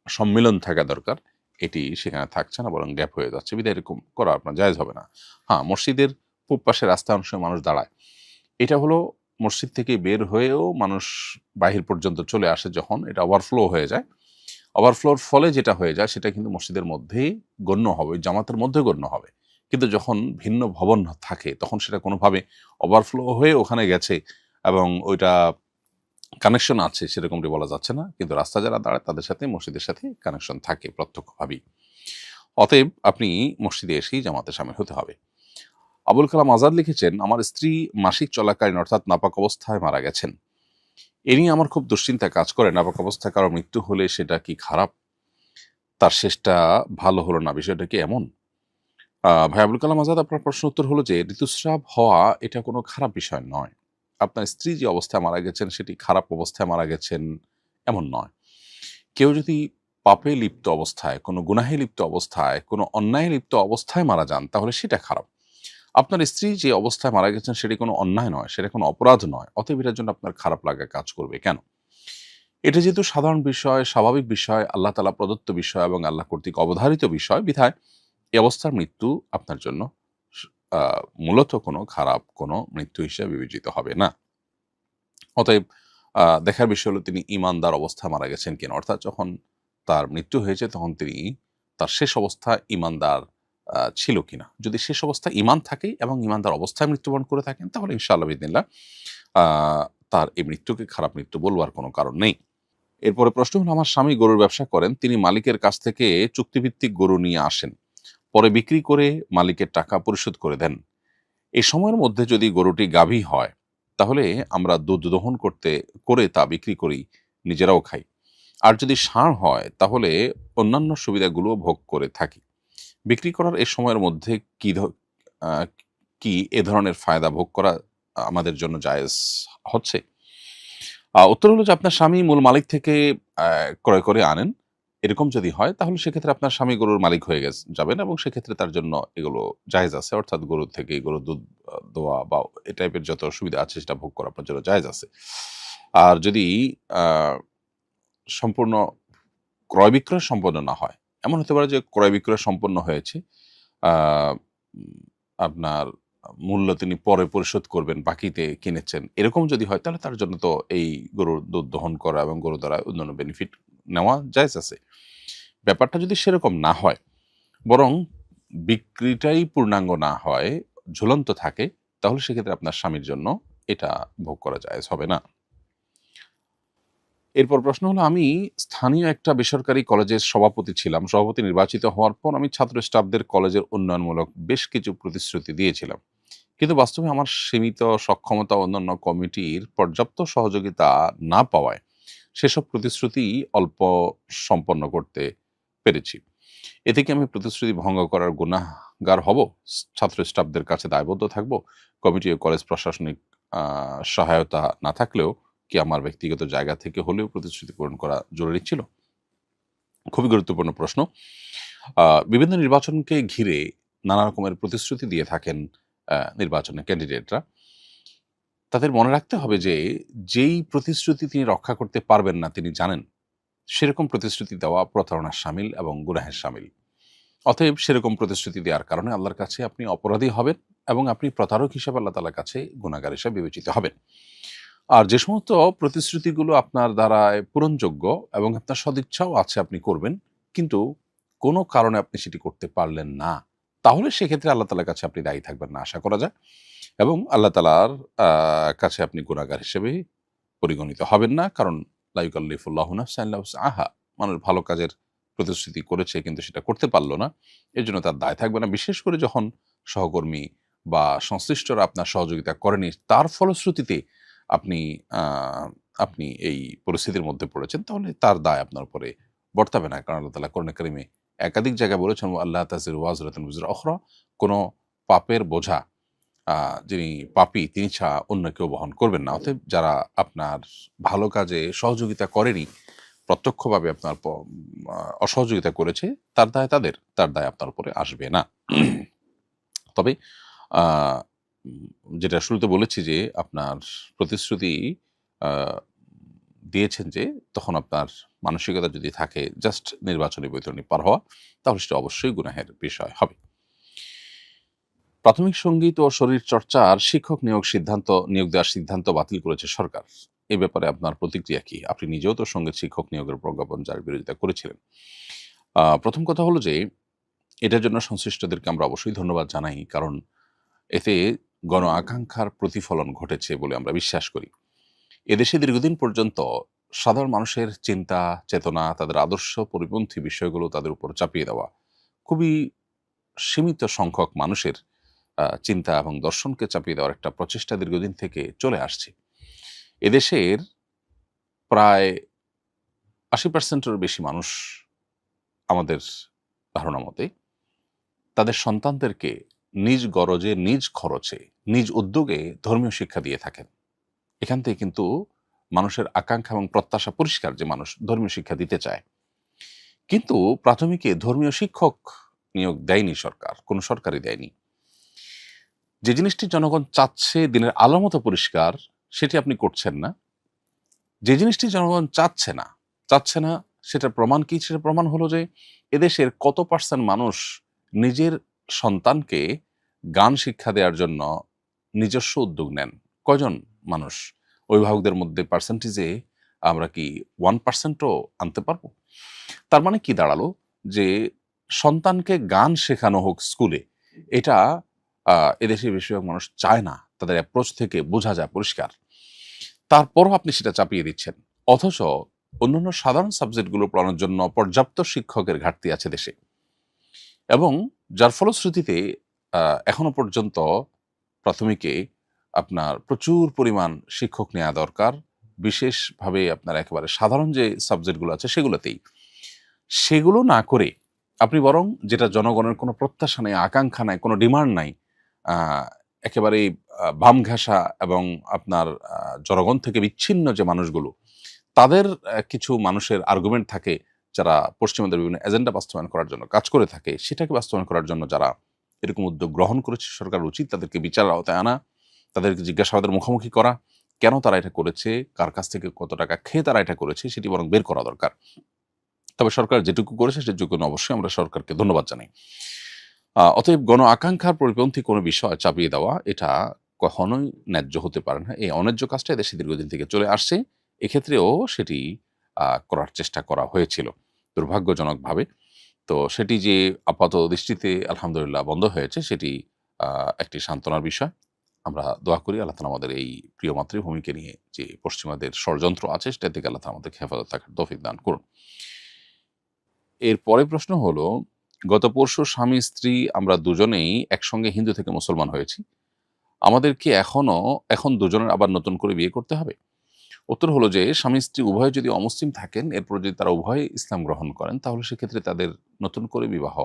সম্মিলন থাকা দরকার, এটি সেখানে থাকছে না, বরং গ্যাপ হয়ে যাচ্ছে। বিধায় এরকম করা আপনার জায়েজ হবে না। হ্যাঁ, মসজিদের পূব পাশে রাস্তা অংশে মানুষ দাঁড়ায়। এটা হলো মসজিদ থেকে বের হয়েও মানুষ বাহির পর্যন্ত চলে আসে যখন, এটা ওভারফ্লো হয়ে যায়। ওভারফ্লোর ফলে যেটা হয়ে যায় সেটা কিন্তু মসজিদের মধ্যেই গণ্য হবে, ওই জামাতের মধ্যে গণ্য হবে। কিন্তু যখন ভিন্ন ভবন থাকে তখন সেটা কোনোভাবে ওভারফ্লো হয়ে ওখানে গেছে এবং ওইটা কানেকশন আছে সেরকমটি বলা যাচ্ছে না। কিন্তু রাস্তা যারা দাঁড়ায় তাদের সাথে মসজিদের সাথে কানেকশন থাকে প্রত্যক্ষভাবেই। অতএব আপনি মসজিদে এসেই জামাতে শামিল হতে হবে। আবুল কালাম আজাদ লিখেছেন, আমার স্ত্রী মাসিক চলাকালীন অর্থাৎ নাপাক অবস্থায় মারা গেছেন। এ নিয়ে আমার খুব দুশ্চিন্তা কাজ করে। নাপাক অবস্থায় কারো মৃত্যু হলে সেটা কি খারাপ? তার শেষটা ভালো হলো না, বিষয়টা কি এমন? ভাই আবুল কালাম আজাদ, আপনার প্রশ্ন উত্তর হলো যে ঋতুস্রাব হওয়া এটা কোনো খারাপ বিষয় নয়। আপনার স্ত্রী যে অবস্থায় মারা গেছেন সেটি খারাপ অবস্থায় মারা গেছেন এমন নয়। কেউ যদি পাপে লিপ্ত অবস্থায়, কোনো গুনাহে লিপ্ত অবস্থায়, কোনো অন্যায়ে লিপ্ত অবস্থায় মারা যান তাহলে সেটা খারাপ। আপনার স্ত্রী যে অবস্থায় মারা গেছেন সেটি কোনো অন্যায় নয়, সেটা কোনো অপরাধ নয়। অতএব এটার জন্য আপনার খারাপ লাগা কাজ করবে কেন? এটা যেহেতু সাধারণ বিষয়, স্বাভাবিক বিষয়, আল্লাহ তাআলা প্রদত্ত বিষয় এবং আল্লাহ কর্তৃক অবধারিত বিষয়, বিধায় এই অবস্থার মৃত্যু আপনার জন্য স আ মূলত কোনো খারাপ কোনো মৃত্যু হিসেবে বিবেচিত হবে না। অতএব দেখার বিষয় হলো তিনি ঈমানদার অবস্থায় মারা গেছেন কিনা। অর্থাৎ যখন তার মৃত্যু হয়েছে তখন তিনি তার শেষ অবস্থায় ঈমানদার ছিল কিনা। যদি শেষ অবস্থায় ঈমান থাকে এবং ঈমানদার অবস্থায় মৃত্যুবরণ করে থাকেন তাহলে ইনশাআল্লাহ বিইذনিল্লাহ আ তার এই মৃত্যুকে খারাপ মৃত্যু বলবার কোনো কারণ নেই। এরপরে প্রশ্ন হলো, আমার স্বামী গরুর ব্যবসা করেন। তিনি মালিকের কাছ থেকে চুক্তিভিত্তিক গরু নিয়ে আসেন। পরে বিক্রি করে মালিকের টাকা পরিশোধ করে দেন। এই সময়ের মধ্যে যদি গরুটি গাভী হয়, তাহলে আমরা দুধ দহন করে তা বিক্রি করি, নিজেরাও খাই। আর যদি ষাঁড় হয়, তাহলে অন্যান্য সুবিধাগুলো ভোগ করে থাকি। বিক্রি করার এ সময়ের মধ্যে কি ধ আ কি এ ধরনের ফায়দা ভোগ করা আমাদের জন্য জায়েজ হচ্ছে? উত্তর হলো যে আপনার স্বামী মূল মালিক থেকে ক্রয় করে আনেন। এরকম যদি হয় তাহলে সেক্ষেত্রে আপনার স্বামী গরুর মালিক হয়ে যাবেন এবং সেক্ষেত্রে তার জন্য এগুলো জায়েজ আছে। অর্থাৎ গরু থেকে গরুর দুধ দোয়া বা এ টাইপের যত সুবিধা আছে সেটা ভোগ করা আপনার জন্য জায়েজ আছে। আর যদি আ সম্পূর্ণ ক্রয়-বিক্রয় সম্পন্ন না হয়, এমন হতে পারে যে ক্রয়-বিক্রয় সম্পন্ন হয়েছে। আ উম আপনার মূল্য তিনি পরে পরিশোধ করবেন, বাকিতে কিনেছেন। এরকম যদি হয় তাহলে তার জন্য তো এই গরুর দুধ দহন করা এবং গরু দ্বারা অন্যান্য বেনিফিট নেওয়া জায়েজ আছে। ব্যাপারটা যদি সেরকম না হয়, বরং বিক্রিটাই পূর্ণাঙ্গ না হয়, ঝুলন্ত থাকে, তাহলে সেক্ষেত্রে আপনার স্বামীর জন্য এটা ভোগ করা জায়েজ হবে না। এরপর প্রশ্ন হলো, আমি স্থানীয় একটা বেসরকারি কলেজের সভাপতি ছিলাম। সভাপতি নির্বাচিত হওয়ার পর আমি ছাত্র স্টাফদের কলেজের উন্নয়নমূলক বেশ কিছু প্রতিশ্রুতি দিয়েছিলাম। কিন্তু বাস্তবে আমার সীমিত সক্ষমতা অন্যান্য কমিটির পর্যাপ্ত সহযোগিতা না পাওয়ায় সেসব প্রতিশ্রুতি অল্প সম্পন্ন করতে পেরেছি। এতে কি আমি প্রতিশ্রুতি ভঙ্গ করার গুনাহগার হব? ছাত্র স্টাফদের কাছে দায়বদ্ধ থাকব? কমিটি ও কলেজ প্রশাসনিক আ সহায়তা না থাকলেও কি আমার ব্যক্তিগত জায়গা থেকে হলেও প্রতিশ্রুতি পূরণ করা জরুরি ছিল? খুবই গুরুত্বপূর্ণ প্রশ্ন। বিভিন্ন নির্বাচনকে ঘিরে নানা রকমের প্রতিশ্রুতি দিয়ে থাকেন নির্বাচনের ক্যান্ডিডেটরা। তাদের মনে রাখতে হবে যে, যেই প্রতিশ্রুতি তিনি রক্ষা করতে পারবেন না তিনি জানেন, সেরকম প্রতিশ্রুতি দেওয়া প্রতারণার শামিল এবং গুনাহের শামিল। অতএব সেরকম প্রতিশ্রুতি দেওয়ার কারণে আল্লাহর কাছে আপনি অপরাধী হবেন এবং আপনি প্রতারক হিসেবে আল্লাহ তাআলার কাছে গুনাহগার হিসেবে বিবেচিত হবেন। আর যে সমস্ত প্রতিশ্রুতিগুলো আপনার দ্বারায় পূরণযোগ্য এবং আপনার সদিচ্ছাও আছে আপনি করবেন, কিন্তু কোনো কারণে আপনি সেটি করতে পারলেন না, তাহলে সেক্ষেত্রে আল্লাহ তাআলার কাছে আপনি দায়ী থাকবেন না আশা করা যায় এবং আল্লাহ তাআলার কাছে আপনি গুনাহগার হিসেবে পরিগণিত হবেন না। কারণ লা ইউকাল্লিফুল্লাহু নাফসান ইল্লা উসআহা, মানুষ ভালো কাজের প্রতিশ্রুতি করেছে কিন্তু সেটা করতে পারল না, এর জন্য তার দায় থাকবে না। বিশেষ করে যখন সহকর্মী বা সংশ্লিষ্টরা আপনার সহযোগিতা করেনি, তার ফলশ্রুতিতে আপনি আ আপনি এই পরিস্থিতির মধ্যে পড়েছেন, তাহলে তার দায় আপনার উপরে বর্তাবে না। কারণ আল্লাহ তাআলা কোরআনে কারিমে একাধিক জায়গায় বলেছেন, আল্লাহ তাজিরু ওয়াজরাতুন উযরা উখরা, কোনো পাপের বোঝা যিনি পাপী তিনি ছাড়া অন্য কেউ বহন করবেন না। অতএব যারা আপনার ভালো কাজে সহযোগিতা করেনি, প্রত্যক্ষভাবে আপনার অসহযোগিতা করেছে, তার দায় তাদের, তার দায় আপনার উপরে আসবে না। তবে আ যেটা শুরুতে বলেছি যে আপনার প্রতিশ্রুতি আ দিয়েছেন যে তখন আপনার মানসিকতা যদি থাকে জাস্ট নির্বাচনী বৈতরণী পার হওয়া, তাহলে সেটা অবশ্যই গুনাহের বিষয় হবে। প্রাথমিক সঙ্গীত ও শরীরচর্চার শিক্ষক নিয়োগ দেওয়ার সিদ্ধান্ত বাতিল করেছে সরকার। এ ব্যাপারে আপনার প্রতিক্রিয়া কি? আপনি নিজেও তো সঙ্গীত শিক্ষক নিয়োগের প্রজ্ঞাপন জারির বিরোধিতা করেছিলেন। প্রথম কথা হলো যে এটার জন্য সংশ্লিষ্টদেরকে আমরা অবশ্যই ধন্যবাদ জানাই। কারণ এতে গণ আকাঙ্ক্ষার প্রতিফলন ঘটেছে বলে আমরা বিশ্বাস করি। এদেশে দীর্ঘদিন পর্যন্ত সাধারণ মানুষের চিন্তা, চেতনা, তাদের আদর্শ পরিপন্থী বিষয়গুলো তাদের উপর চাপিয়ে দেওয়া, খুবই সীমিত সংখ্যক মানুষের চিন্তা এবং দর্শনকে চাপিয়ে দেওয়ার একটা প্রচেষ্টা দীর্ঘদিন থেকে চলে আসছে। এদেশের প্রায় ৮০% এরও বেশি মানুষ আমাদের ধারণা মতে তাদের সন্তানদেরকে নিজ গরজে, নিজ খরচে, নিজ উদ্যোগে ধর্মীয় শিক্ষা দিয়ে থাকেন। এখান থেকে কিন্তু মানুষের আকাঙ্ক্ষা এবং প্রত্যাশা পরিষ্কার যে মানুষ ধর্মীয় শিক্ষা দিতে চায়। কিন্তু প্রাথমিকে ধর্মীয় শিক্ষক নিয়োগ দেয়নি সরকার, কোনো সরকারই দেয়নি। যে জিনিসটি জনগণ চাচ্ছে দিনের আলো মতো পরিষ্কার, সেটি আপনি করছেন না। যে জিনিসটি জনগণ চাচ্ছে না সেটার প্রমাণ কি? সেটার প্রমাণ হলো যে এদেশের কত পার্সেন্ট মানুষ নিজের সন্তানকে গান শিক্ষা দেওয়ার জন্য নিজস্ব উদ্যোগ নেন। কয়জন মানুষ? অভিভাবকদের মধ্যে পার্সেন্টেজে আমরা কি 1% ও আনতে পারবো? তার মানে কি দাঁড়ালো? যে সন্তানকে গান শেখানো হোক স্কুলে, এটা এদেশের বেশিরভাগ মানুষ চায় না। তাদের অ্যাপ্রোচ থেকে বোঝা যায় পরিষ্কার। তারপরও আপনি সেটা চাপিয়ে দিচ্ছেন। অথচ অন্যান্য সাধারণ সাবজেক্টগুলো পড়ানোর জন্য পর্যাপ্ত শিক্ষকের ঘাটতি আছে দেশে। এবং যার ফলশ্রুতিতে এখনো পর্যন্ত প্রাথমিকে আপনার প্রচুর পরিমাণ শিক্ষক নেয়া দরকার। বিশেষভাবে আপনার একেবারে সাধারণ যে সাবজেক্টগুলো আছে সেগুলোতেই। সেগুলো না করে আপনি বরং যেটা জনগণের কোনো প্রত্যাশা নেই, আকাঙ্ক্ষা নাই, কোনো ডিমান্ড নাই, আ একেবারেই বাম ঘেঁষা এবং আপনার জনগণ থেকে বিচ্ছিন্ন যে মানুষগুলো, তাদের কিছু মানুষের আর্গুমেন্ট থাকে যারা পশ্চিমাদের বিভিন্ন এজেন্ডা বাস্তবায়ন করার জন্য কাজ করে থাকে, সেটাকে বাস্তবায়ন করার জন্য যারা এরকম উদ্যোগ গ্রহণ করেছে, সরকার উচিত তাদেরকে বিচারের আওতায় আনা, তাদেরকে জিজ্ঞাসাবাদের মুখোমুখি করা। কেন তারা এটা করেছে, কার কাছ থেকে কত টাকা খেয়ে তারা এটা করেছে, সেটি বরং বের করা দরকার। তবে সরকার যেটুকু করেছে সেটুকু অবশ্যই আমরা সরকারকে ধন্যবাদ জানাই। অতএব গণ আকাঙ্ক্ষার পরিপন্থী কোনো বিষয় চাপিয়ে দেওয়া এটা কখনোই ন্যায্য হতে পারে না। এই অন্যায্য কাজটা এদেশে দীর্ঘদিন থেকে চলে আসছে। এক্ষেত্রেও সেটি করার চেষ্টা করা হয়েছিল দুর্ভাগ্যজনকভাবে। তো সেটি যে আপাত দৃষ্টিতে আলহামদুলিল্লাহ বন্ধ হয়েছে, সেটি একটি সান্ত্বনার বিষয়। আমরা দোয়া করি আল্লাহ তাআলা আমাদের এই প্রিয় মাতৃভূমিকে নিয়ে যে পশ্চিমাদের ষড়যন্ত্র আছে সেটা থেকে আল্লাহ তাআলা আমাদেরকে হেফাজত থাকার তৌফিক দান করুন। এর পরের প্রশ্ন হলো, গত পরশু স্বামী-স্ত্রী আমরা দুজনেই একসঙ্গে হিন্দু থেকে মুসলমান হয়েছি। আমাদের কি এখন দুজনের আবার নতুন করে বিয়ে করতে হবে? উত্তর হলো যে স্বামী-স্ত্রী উভয়ে যদি অমুসলিম থাকেন, এরপর যদি তারা উভয়ে ইসলাম গ্রহণ করেন, তাহলে সেক্ষেত্রে তাদের নতুন করে বিবাহ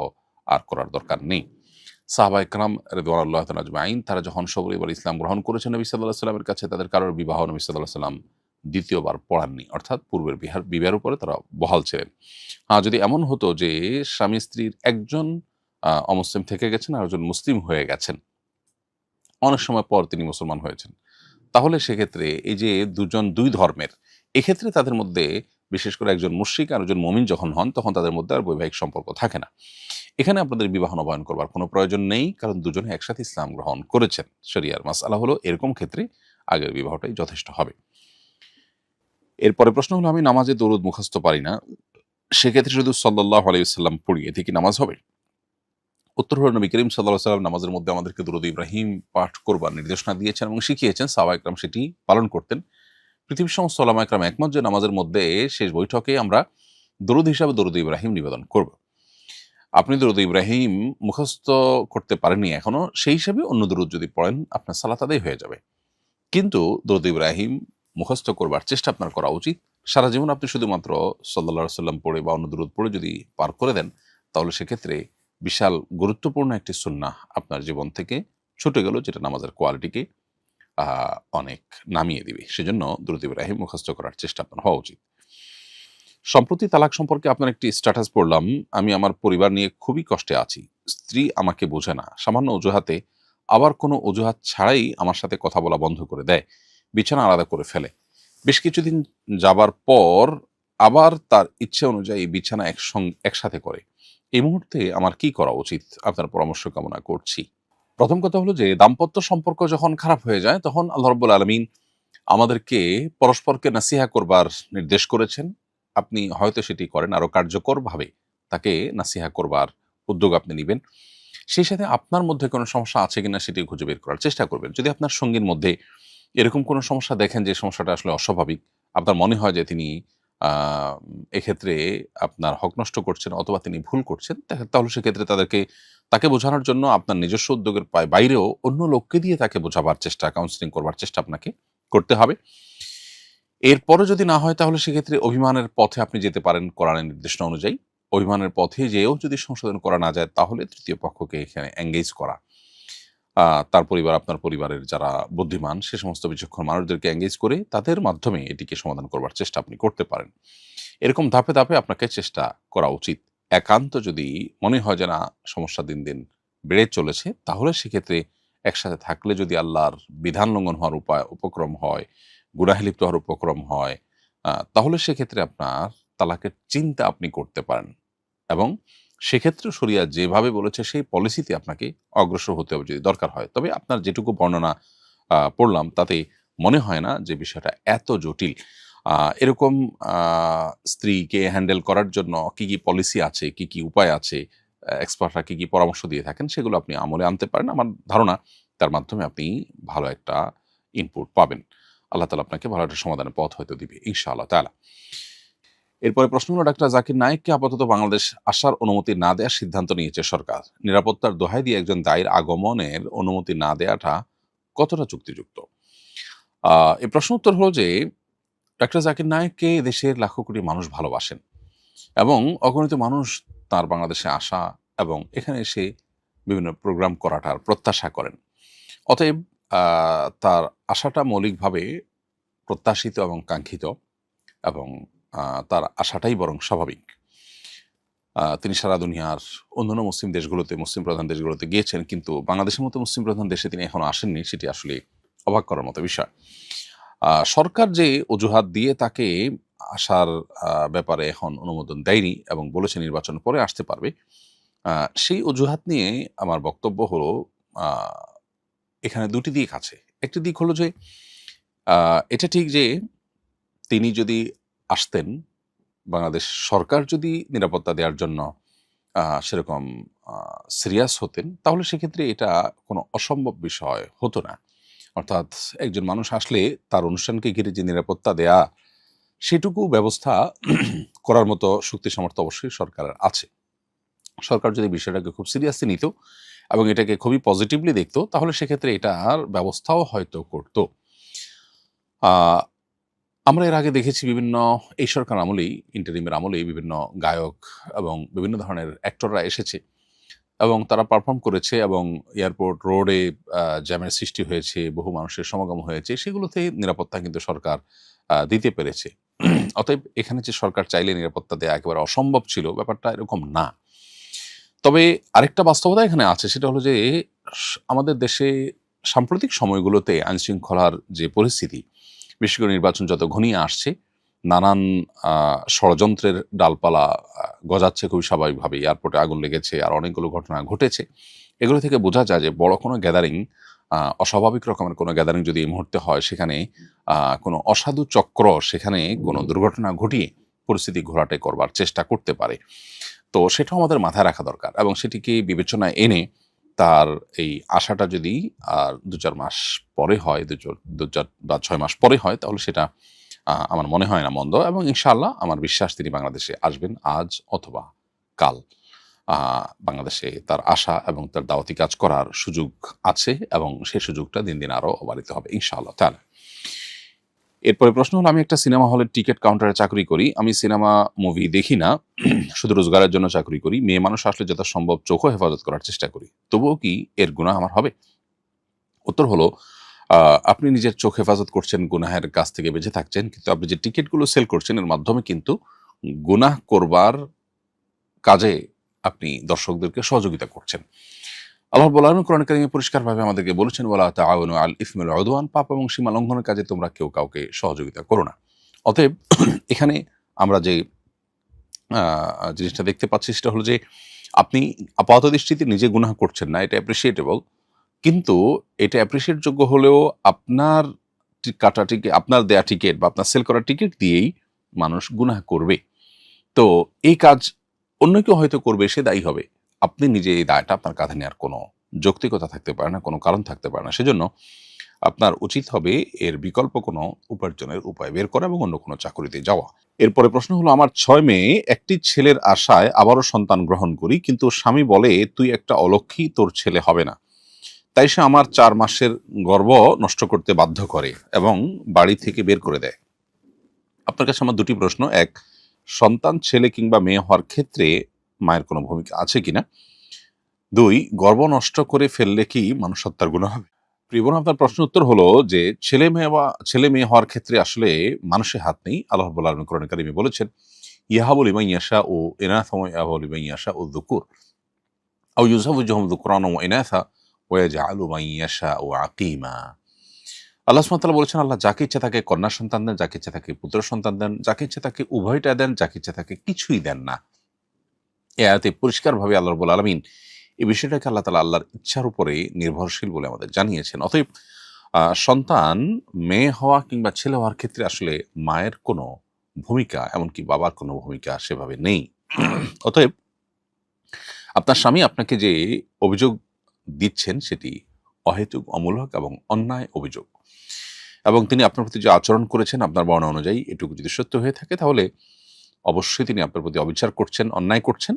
আর করার দরকার নেই। সাহাবায়ে কেরাম রিদওয়ানুল্লাহি তাআলা আজমাইন তারা যখন সপরিবার ইসলাম গ্রহণ করেছেন নবী সাল্লাল্লাহু আলাইহি ওয়াসাল্লামের কাছে, তাদের কারোর বিবাহ নবী সাল্লাল্লাহু আলাইহি ওয়াসাল্লাম দ্বিতীয়বার পড়াননি। অর্থাৎ পূর্বের বিবাহের উপরে তারা বহাল ছিলেন। যদি এমন হতো যে স্বামী-স্ত্রীর একজন অমুসলিম থেকে গেছেন আর একজন মুসলিম হয়ে গেছেন, অনেক সময় পর তিনি মুসলমান হয়েছেন, তাহলে সেক্ষেত্রে এই যে দুজন দুই ধর্মের, এক্ষেত্রে তাদের মধ্যে বিশেষ করে একজন মুশরিক আর একজন মুমিন যখন হন, তখন তাদের মধ্যে আর বৈবাহিক সম্পর্ক থাকে না। এখানে আপনাদের বিবাহ নবায়ন করবার কোনো প্রয়োজন নেই, কারণ দুজনে একসাথে ইসলাম গ্রহণ করেছেন। শরিয়ার মাসআলা হলো এরকম ক্ষেত্রে আগের বিবাহটাই যথেষ্ট হবে। এরপরে প্রশ্ন হলো, আমি নামাজে দরুদ মুখস্থ পারি না, সেক্ষেত্রে শুধু সাল্লাল্লাহু আলাইহি ওয়াসাল্লাম পড়ি, এতে কি নামাজ হবে? উত্তর হলো, নবী করিম সাল্লাল্লাহু আলাইহি ওয়াসাল্লাম নামাজের মধ্যে আমাদেরকে দরুদ ইব্রাহিম পাঠ করবার নির্দেশনা দিয়েছেন এবং শিখিয়েছেন। সাহাবায়ে কেরাম সেটি পালন করতেন। পৃথিবীর সমস্ত উলামায়ে কেরাম একমত যে নামাজের মধ্যে শেষ বৈঠকে আমরা দরুদ হিসাবে দরুদ ইব্রাহিম নিবেদন করব। আপনি দরুদ ইব্রাহিম মুখস্থ করতে পারেননি এখনো, সেই হিসাবে অন্য দরুদ যদি পড়েন আপনার সালাত আদায় হয়ে যাবে। কিন্তু দরুদ ইব্রাহিম মুখস্থ করবার চেষ্টা আপনার করা উচিত। সারা জীবন আপনি শুধুমাত্র সাল্লাল্লাহু আলাইহি সাল্লাম পড়ে বা অন্য দরুদ পড়ে যদি পার করে দেন, তাহলে সেক্ষেত্রে বিশাল গুরুত্বপূর্ণ একটি সুন্নাহ আপনার জীবন থেকে ছুটে গেল, যেটা নামাজের কোয়ালিটিকে অনেক নামিয়ে দিবে। সেজন্য দরুদ ইব্রাহিম মুখস্থ করার চেষ্টা আপনার হওয়া উচিত। সম্প্রতি তালাক সম্পর্কে আপনার একটি স্ট্যাটাস পড়লাম, আমি আমার পরিবার নিয়ে খুবই কষ্টে আছি। স্ত্রী আমাকে বোঝে না, সামান্য অজুহাতে, আবার কোনো অজুহাত ছাড়াই আমার সাথে কথা বলা বন্ধ করে দেয়, বিছানা আলাদা করে ফেলে। বেশ কিছুদিন যাবার পর আবার তার ইচ্ছে অনুযায়ী বিছানা একসাথে করে। এই মুহূর্তে আমার কি করা উচিত? আপনার পরামর্শ কামনা করছি। প্রথম কথা হলো যে দাম্পত্য সম্পর্ক যখন খারাপ হয়ে যায় তখন আল্লাহ রাব্বুল আলামিন আমাদেরকে পরস্পরকে নাসিহা করবার নির্দেশ করেছেন। আপনি হয়তো সেটি করেন, আরো কার্যকরভাবে তাকে নাসিহা করবার উদ্যোগ আপনি নিবেন। সেই সাথে আপনার মধ্যে কোনো সমস্যা আছে কিনা সেটি খুঁজে বের করার চেষ্টা করবেন। যদি আপনার সঙ্গীর মধ্যে এরকম কোনো সমস্যা দেখেন যে সমস্যাটা আসলে অস্বাভাবিক, আপনার মনে হয় যে তিনি এক্ষেত্রে আপনার হক নষ্ট করছেন অথবা তিনি ভুল করছেন, তাহলে সেক্ষেত্রে তাকে বোঝানোর জন্য আপনার নিজস্ব উদ্যোগের বাইরেও অন্য লোককে দিয়ে তাকে বোঝাবার চেষ্টা, কাউন্সেলিং করবার চেষ্টা আপনাকে করতে হবে। এরপরও যদি না হয় তাহলে সেক্ষেত্রে অভিমানের পথে আপনি যেতে পারেন কোরআনের নির্দেশনা অনুযায়ী। অভিমানের পথে যেয়েও যদি সংশোধন করা না যায় তাহলে তৃতীয় পক্ষকে এখানে এঙ্গেজ করা। তার পরিবার, আপনার পরিবারের যারা বুদ্ধিমান সে সমস্ত বিচক্ষণ মানুষদেরকে এঙ্গেজ করে তাদের মাধ্যমে এটিকে সমাধান করবার চেষ্টা আপনি করতে পারেন। এরকম ধাপে, ধাপে আপনাকে চেষ্টা করা উচিত। একান্ত যদি মনে হয় যে না সমস্যা দিন, দিন বেড়ে চলেছে, তাহলে সেক্ষেত্রে একসাথে থাকলে যদি আল্লাহর বিধান লঙ্ঘন হওয়ার উপক্রম হয়, গুনাহে লিপ্ত হওয়ার উপক্রম হয়, তাহলে সেক্ষেত্রে আপনার তালাকের চিন্তা আপনি করতে পারেন এবং সেক্ষেত্রে শরিয়া যেভাবে বলেছে সেই পলিসিতে আপনাকে অগ্রসর হতে হবে যদি দরকার হয়। তবে আপনার যেটুকু বর্ণনা পড়লাম তাতে মনে হয় না যে বিষয়টা এত জটিল। এরকম আ স্ত্রীকে হ্যান্ডেল করার জন্য কি, কি পলিসি আছে, কি, কি উপায় আছে, এক্সপার্টরা কি, কি পরামর্শ দিয়ে থাকেন সেগুলো আপনি আমলে আনতে পারেন। আমার ধারণা তার মাধ্যমে আপনি ভালো একটা ইনপুট পাবেন। আল্লাহ তাআলা আপনাকে ভালো একটা সমাধানের পথ হয়তো দিবে ইনশাআল্লাহ তাআলা। এরপরে প্রশ্ন হলো ডাক্তার জাকির নায়েককে আপাতত বাংলাদেশ আসার অনুমতি না দেওয়ার সিদ্ধান্ত নিয়েছে সরকার। নিরাপত্তার দোহাই দিয়ে একজন দায়ীর আগমনের অনুমতি না দেওয়াটা কতটা যুক্তিযুক্ত? এই প্রশ্ন উত্তর হলো যে ডাক্তার জাকির নায়েককে দেশের লাখো কোটি মানুষ ভালোবাসেন এবং অগণিত মানুষ তার বাংলাদেশে আসা এবং এখানে এসে বিভিন্ন প্রোগ্রাম করাটার প্রত্যাশা করেন। অতএব তার আশাটা মৌলিকভাবে প্রত্যাশিত এবং কাঙ্ক্ষিত এবং তার আশাটাই বরং স্বাভাবিক। তিনি সারা দুনিয়ার অন্যান্য মুসলিম দেশগুলোতে, মুসলিম প্রধান দেশগুলোতে গিয়েছেন, কিন্তু বাংলাদেশের মতো মুসলিম প্রধান দেশে তিনি এখনো আসেননি। সেটি আসলে অবাক করার মতো বিষয়। সরকার যে অজুহাত দিয়ে তাকে আসার ব্যাপারে এখন অনুমোদন দেয়নি এবং বলেছে নির্বাচনের পরে আসতে পারবে, সেই অজুহাত নিয়ে আমার বক্তব্য হলো আ এখানে ২ টি দিক আছে। একটি দিক হলো যে এটা ঠিক যে তিনি যদি আসতেন, বাংলাদেশ সরকার যদি নিরাপত্তা দেওয়ার জন্য সেরকম আ সিরিয়াস হতেন, তাহলে সেক্ষেত্রে এটা কোনো অসম্ভব বিষয় হতো না। অর্থাৎ একজন মানুষ আসলে তার অনুষ্ঠানকে ঘিরে যে নিরাপত্তা দেয়া, সেটুকু ব্যবস্থা করার মতো শক্তি সামর্থ্য অবশ্যই সরকারের আছে। সরকার যদি বিষয়টাকে খুব সিরিয়াসলি নিত এবং এটাকে খুবই পজিটিভলি দেখত, তাহলে সেক্ষেত্রে এটার ব্যবস্থাও হয়তো করত। আ আমরা এর আগে দেখেছি বিভিন্ন এই সরকার আমলেই, ইন্টারিমের আমলেই বিভিন্ন গায়ক এবং বিভিন্ন ধরনের অ্যাক্টররা এসেছে এবং তারা পারফর্ম করেছে এবং এয়ারপোর্ট রোডে জ্যামের সৃষ্টি হয়েছে, বহু মানুষের সমাগম হয়েছে। সেগুলোতে নিরাপত্তা কিন্তু সরকার দিতে পেরেছে। অতএব এখানে যে সরকার চাইলে নিরাপত্তা দেয়া একেবারে অসম্ভব ছিল, ব্যাপারটা এরকম না। তবে আরেকটা বাস্তবতা এখানে আছে, সেটা হলো যে আমাদের দেশে সাম্প্রতিক সময়গুলোতে আইনশৃঙ্খলার যে পরিস্থিতি, বিশেষ করে নির্বাচন যত ঘনিয়ে আসছে, নানান ষড়যন্ত্রের ডালপালা গজাচ্ছে খুবই স্বাভাবিকভাবে। এয়ারপোর্টে আগুন লেগেছে, আর অনেকগুলো ঘটনা ঘটেছে। এগুলো থেকে বোঝা যায় যে বড় কোনো গ্যাদারিং, অস্বাভাবিক রকমের কোনো গ্যাদারিং যদি এই মুহূর্তে হয়, সেখানে কোনো অসাধু চক্র সেখানে কোনো দুর্ঘটনা ঘটিয়ে পরিস্থিতি ঘোলাটে করবার চেষ্টা করতে পারে। তো সেটাও আমাদের মাথায় রাখা দরকার এবং সেটিকে বিবেচনায় এনে তার এই আশাটা যদি ২-৪ মাস পরে হয়, ২-৪ বা ৬ মাস পরে হয়, তাহলে সেটা আমার মনে হয় না মন্দ, এবং ইনশাআল্লাহ আমার বিশ্বাস তিনি বাংলাদেশে আসবেন আজ অথবা কাল। বাংলাদেশে তার আশা এবং তার দাওয়াতি কাজ করার সুযোগ আছে, এবং সেই সুযোগটা দিন দিন আরও বাড়িতে হবে ইনশাআল্লাহ তাআলা। এরপরে প্রশ্ন হলো, আমি একটা সিনেমা হলের টিকিট কাউন্টারে চাকরি করি। আমি সিনেমা মুভি দেখি না, শুধু রোজগারের জন্য চাকরি করি। মেয়ে মানুষ আসলে যথাসম্ভব চোখও হেফাজত করার চেষ্টা করি, তবুও কি এর গুনাহ আমার হবে? উত্তর হলো, আপনি নিজের চোখ হেফাজত করছেন, গুনাহের কাছ থেকে বেঁচে থাকছেন, কিন্তু আপনি যে টিকিটগুলো সেল করছেন এর মাধ্যমে কিন্তু গুনাহ করবার কাজে আপনি দর্শকদেরকে সহযোগিতা করছেন। আল্লাহ রাব্বুল আলামিন কোরআন কারীমে পরিষ্কারভাবে আমাদেরকে বলেছেন, ওয়ালা তাআওয়ানু আল ইসমি ওয়াল উদওয়ান, পাপ এবং সীমা লঙ্ঘনের কাজে তোমরা কেউ কাউকে সহযোগিতা করো না। অতএব এখানে আমরা যে জিনিসটা দেখতে পাচ্ছি সেটা হলো যে, আপনি আপাত দৃষ্টিতে নিজে গুনাহ করছেন না, এটা অ্যাপ্রিসিয়েটেবল, কিন্তু এটা অ্যাপ্রিসিয়েট যোগ্য হলেও আপনার কাটা টিকিট, আপনার দেয়া টিকিট বা আপনার সেল করা টিকিট দিয়েই মানুষ গুনাহ করবে। তো এই কাজ অন্য কেউ হয়তো করবে, সে দায়ী হবে। আপনি নিজে এই দায়টা আপনার কাঁধে নেওয়ার কোনো যৌক্তিকতা থাকতে পারে না, কোনো কারণ থাকতে পারে না। সেজন্য আপনার উচিত হবে এর বিকল্প কোনো উপার্জনের উপায় বের করা এবং অন্য কোনো চাকরিতে যাওয়া। এরপরে প্রশ্ন হলো, আমার 6 মেয়ে একটি ছেলের আশায় আবারও সন্তান গ্রহণ করি, কিন্তু স্বামী বলে তুই একটা অলক্ষী, তোর ছেলে হবে না। তাই সে আমার 4 মাসের গর্ভ নষ্ট করতে বাধ্য করে এবং বাড়ি থেকে বের করে দেয়। আপনার কাছে আমার 2টি প্রশ্ন। 1, সন্তান ছেলে কিংবা মেয়ে হওয়ার ক্ষেত্রে মায়ের কোনো ভূমিকা আছে কিনা? 2, গর্ভ নষ্ট করে ফেললে কি মানুষ হত্যার গুনাহ হবে? প্রিয় বোন, আপনার প্রশ্নের উত্তর হলো যে ছেলে মেয়ে হওয়ার ক্ষেত্রে আসলে মানুষের হাত নেই। আল্লাহ রাব্বুল আলামিন কোরআন কারীমে বলেছেন, ইয়াহাবু লিমান ইয়াশাউ ইনাসা ওয়া ইয়াহাবু লিমান ইয়াশাউ যুকুর আও ইউযাওযিজুহুম যুকরানা ওয়া ইনাসা ওয়া ইয়াজআলু মান ইয়াশাউ আকীমা। আল্লাহ সুবহানাহু ওয়া তাআলা বলেছেন, আল্লাহ যাকে ইচ্ছা তাকে কন্যা সন্তান দেন, যাকে ইচ্ছা তাকে পুত্র সন্তান দেন, যাকে ইচ্ছা তাকে উভয়টা দেন, যাকে ইচ্ছা তাকে কিছুই দেন না। এই আয়াতে পরিষ্কারভাবে আল্লাহ রাব্বুল আলামিন এই বিষয়টাকে আল্লাহ তাআলা আল্লাহর ইচ্ছার উপরে নির্ভরশীল বলে আমাদের জানিয়েছেন। অতএব সন্তান মেয়ে হওয়া কিংবা ছেলে হওয়ার ক্ষেত্রে আসলে মায়ের কোনো ভূমিকা, এমনকি বাবার কোনো ভূমিকা সেভাবে নেই। অতএব আপনার স্বামী আপনাকে যে অভিযোগ দিচ্ছেন সেটি অহেতুক, অমূলক এবং অন্যায় অভিযোগ, এবং তিনি আপনার প্রতি যে আচরণ করেছেন আপনার বর্ণনা অনুযায়ী এটুকু যদি সত্য হয়ে থাকে, তাহলে অবশ্যই তিনি আপনার প্রতি অবিচার করছেন, অন্যায় করছেন,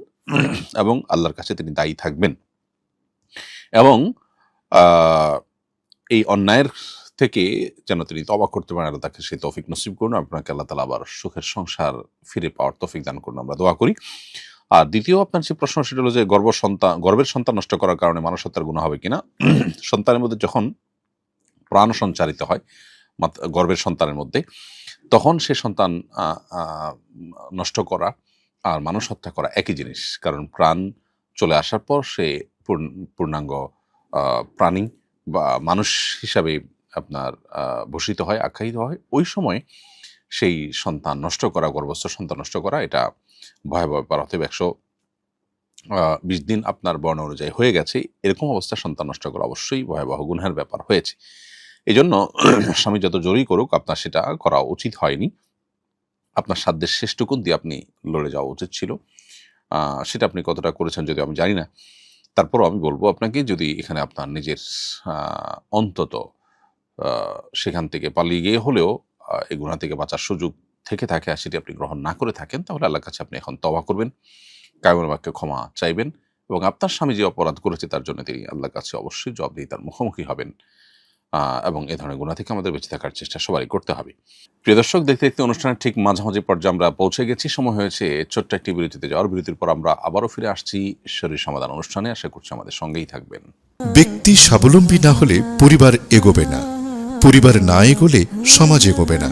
এবং আল্লাহর কাছে তিনি দায়ী থাকবেন। এবং এই অন্যায়ের থেকে যেন তিনি তওবা করতে পারেন, আল্লাহ তাকে সেই তৌফিক নসিব করুন। আপনাকে আল্লাহ তাআলা আবার সুখের সংসার ফিরে পাওয়ার তৌফিক দান করুন, আমরা দোয়া করি। আর দ্বিতীয় আপনার যে প্রশ্ন সেটা হলো যে, গর্ভের সন্তান নষ্ট করার কারণে মানুষ হত্যার গুনাহ হবে কিনা? সন্তানের মধ্যে যখন প্রাণ সঞ্চারিত হয় গর্ভের সন্তানের মধ্যে, তখন সে সন্তান নষ্ট করা আর মানুষ হত্যা করা একই জিনিস। কারণ প্রাণ চলে আসার পর সে পূর্ণাঙ্গ প্রাণী বা মানুষ হিসাবে আপনার ভূষিত হয়, আখ্যায়িত হয়। ওই সময় সেই সন্তান নষ্ট করা, গর্ভস্থ সন্তান নষ্ট করা, এটা ভয়াবহ ব্যাপার। অতএব 120 দিন আপনার বর্ণ অনুযায়ী হয়ে গেছে, এরকম অবস্থায় সন্তান নষ্ট করা অবশ্যই ভয়াবহ গুনহের ব্যাপার হয়েছে। এই জন্য স্বামী যত জোরই করুক, আপনার সেটা করা উচিত হয়নি। আপনার সাধ্যের শেষটুকুন দিয়ে আপনি লড়ে যাওয়া উচিত ছিল। সেটা আপনি কতটা করেছেন যদি আমি জানি না। তারপরও আমি বলবো আপনাকে, যদি এখানে আপনার নিজের অন্তত সেখান থেকে পালিয়ে গিয়ে হলেও এই গুনাহ থেকে বাঁচার সুযোগ থেকে থাকে আর সেটি আপনি গ্রহণ না করে থাকেন, তাহলে আল্লাহর কাছে আপনি এখন তওবা করবেন, কায়মুল বাক্যে ক্ষমা চাইবেন, এবং আপনার স্বামী যে অপরাধ করেছে তার জন্য তিনি আল্লাহর কাছে অবশ্যই জবাবদিহিতার মুখোমুখি হবেন। এবং এ ধরনের গুনাহ থেকে আমাদের বেঁচে থাকার চেষ্টা সবারই করতে হবে। প্রিয় দর্শক, দেখতে দেখতে অনুষ্ঠানের ঠিক মাঝামাঝি পর্যায়ে আমরা পৌঁছে গেছি। সময় হয়েছে ছোট্ট একটি বিরতিতে যাওয়ার। বিরতির পর আমরা আবারও ফিরে আসছি ঈশ্বরের সমাধান অনুষ্ঠানে। আশা করছি আমাদের সঙ্গেই থাকবেন। ব্যক্তি স্বাবলম্বী না হলে পরিবার এগোবে না, পরিবার না এগোলে সমাজ এগোবে না,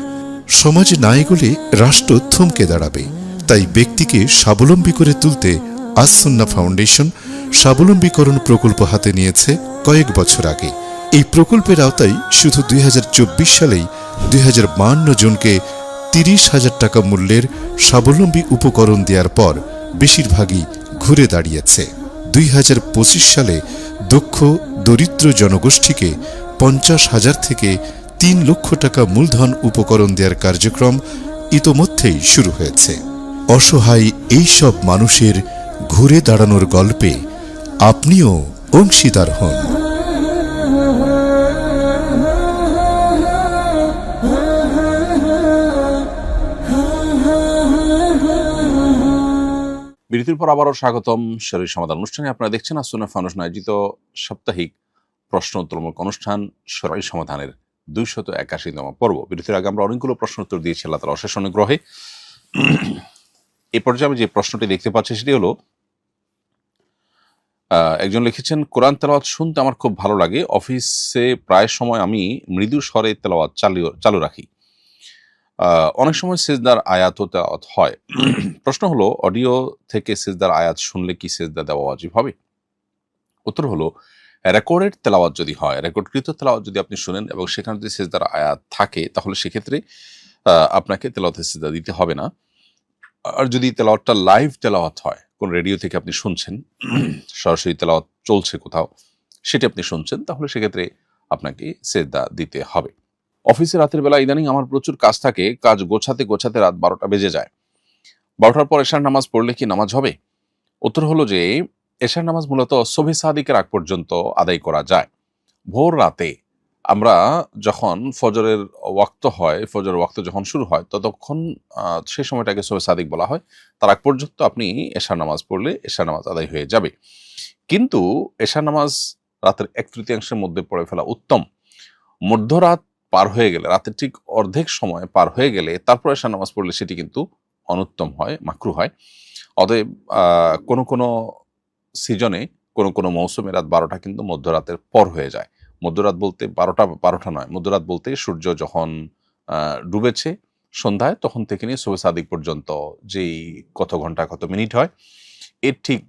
সমাজ না এগোলে রাষ্ট্র থমকে দাঁড়াবে। তাই ব্যক্তিকে স্বাবলম্বী করে তুলতে আস-সুন্নাহ ফাউন্ডেশন স্বাবলম্বীকরণ প্রকল্প হাতে নিয়েছে কয়েক বছর আগে। এই প্রকল্পের আওতায় শুধু 2024 সালেই 2052 জনকে 30,000 টাকা মূল্যের স্বাবলম্বী উপকরণ দেওয়ার পর বেশিরভাগই ঘুরে দাঁড়িয়েছে। 2025 সালে দক্ষ দরিদ্র জনগোষ্ঠীকে 50,000 থেকে 3 লক্ষ টাকা মূলধন উপকরণ দেওয়ার কার্যক্রম ইতোমধ্যেই শুরু হয়েছে। অসহায় এই সব মানুষের ঘুরে দাঁড়ানোর গল্পে আপনিও অংশীদার হন। বিরতির পর আবারও স্বাগতম শরীর সমাধান অনুষ্ঠানে। আপনারা দেখছেন আসুনা ফানুস আয়োজিত সাপ্তাহিক প্রশ্ন উত্তরমূলক অনুষ্ঠান শরীর সমাধানের 281তম পর্ব। বিরতির আগে আমরা অনেকগুলো প্রশ্ন উত্তর দিয়েছি আল্লাহ তাআলার অশেষ অনুগ্রহে। এই পর্যায়ে আমি যে প্রশ্নটি দেখতে পাচ্ছি সেটি হলো, একজন লিখেছেন, কোরআন তেলাওয়াত শুনতে আমার খুব ভালো লাগে। অফিসে প্রায় সময় আমি মৃদু স্বরে তেলাওয়াত চালু রাখি। অনেক সময় সিজদার আয়াতও তেলাওয়াত হয়। প্রশ্ন হলো, অডিও থেকে সিজদার আয়াত শুনলে কি সিজদা দেওয়া ওয়াজিব হবে? উত্তর হলো, রেকর্ডেড তেলাওয়াত যদি হয়, রেকর্ডকৃত তেলাওয়াত যদি আপনি শুনেন এবং সেখানে যদি সিজদার আয়াত থাকে, তাহলে সেক্ষেত্রে আপনাকে তেলাওয়াতে সিজদা দিতে হবে না। আর যদি তেলাওয়াতটা লাইভ তেলাওয়াত হয়, কোন রেডিও থেকে আপনি শুনছেন, সরাসরি তেলাওয়াত চলছে কোথাও, সেটি আপনি শুনছেন, তাহলে সেক্ষেত্রে আপনাকে সিজদা দিতে হবে। অফিসে রাতের বেলা ইদানিং আমার প্রচুর কাজ থাকে, কাজ গোছাতে গোছাতে রাত 12টা বেজে যায়। 12টার পর এশার নামাজ পড়লে কি নামাজ হবে? উত্তর হলো যে, এশার নামাজ মূলত সুবহে সাদিকের আগ পর্যন্ত আদায় করা যায়। ভোর রাতে আমরা যখন ফজরের ওয়াক্ত হয়, ফজরের ওয়াক্ত যখন শুরু হয়, ততক্ষণ সেই সময়টাকে সুবহে সাদিক বলা হয়। তার আগ পর্যন্ত আপনি এশার নামাজ পড়লে এশার নামাজ আদায় হয়ে যাবে। কিন্তু এশার নামাজ রাতের 1/3 মধ্যে পড়ে ফেলা উত্তম। মধ্যরাত পার হয়ে গেলে, রাতের ঠিক অর্ধেক সময় পার হয়ে গেলে তারপর এশার নামাজ পড়লে সেটি কিন্তু অনুত্তম হয়, মাকরুহ হয়। অতএব কোনো সিজনে, কোনো মৌসুমে রাত 12টা কিন্তু মধ্যরাতের পর হয়ে যায়। মধ্যরাত বলতে 12টা নয়, মধ্যরাত বলতে সূর্য যখন ডুবেছে সন্ধ্যায়, তখন থেকে নিয়ে সুবহে সাদিক পর্যন্ত যেই কত ঘন্টা কত মিনিট হয়, এর ঠিক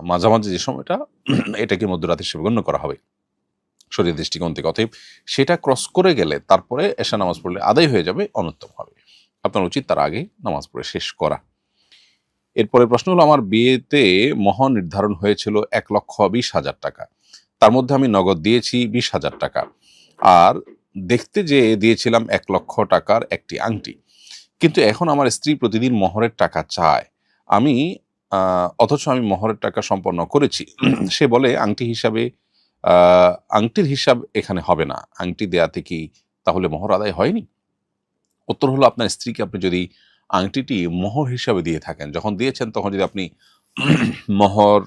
মাঝামাঝি যে সময়টা, এটাকে মধ্যরাত হিসেবে গণ্য করা হবে শরীয়তের দৃষ্টিকোণ থেকে। অতএব সেটা ক্রস করে গেলে তারপরে এশা নামাজ পড়লে আদায় হয়ে যাবে, অনুত্তম হবে। আপনার উচিত তার আগে নামাজ পড়ে শেষ করা। এরপরে প্রশ্ন হলো, আমার বিয়েতে মহর নির্ধারণ হয়েছিল 1,20,000 টাকা। তার মধ্যে আমি নগদ দিয়েছি 20,000 টাকা, আর দেখতে যে দিয়েছিলাম 1 লক্ষ টাকার একটি আংটি। কিন্তু এখন আমার স্ত্রী প্রতিদিন মহরের টাকা চায়, অথচ আমি মহরের টাকা সম্পন্ন করেছি। সে বলে আংটির হিসাব এখানে হবে না, আংটি দেয়াতে কি তাহলে মহর আদায় হয়নি? উত্তর হলো, আপনার স্ত্রীকে আপনি যদি আংটিটি মোহর হিসাবে দিয়ে থাকেন, যখন দিয়েছেন তখন যদি আপনি মোহর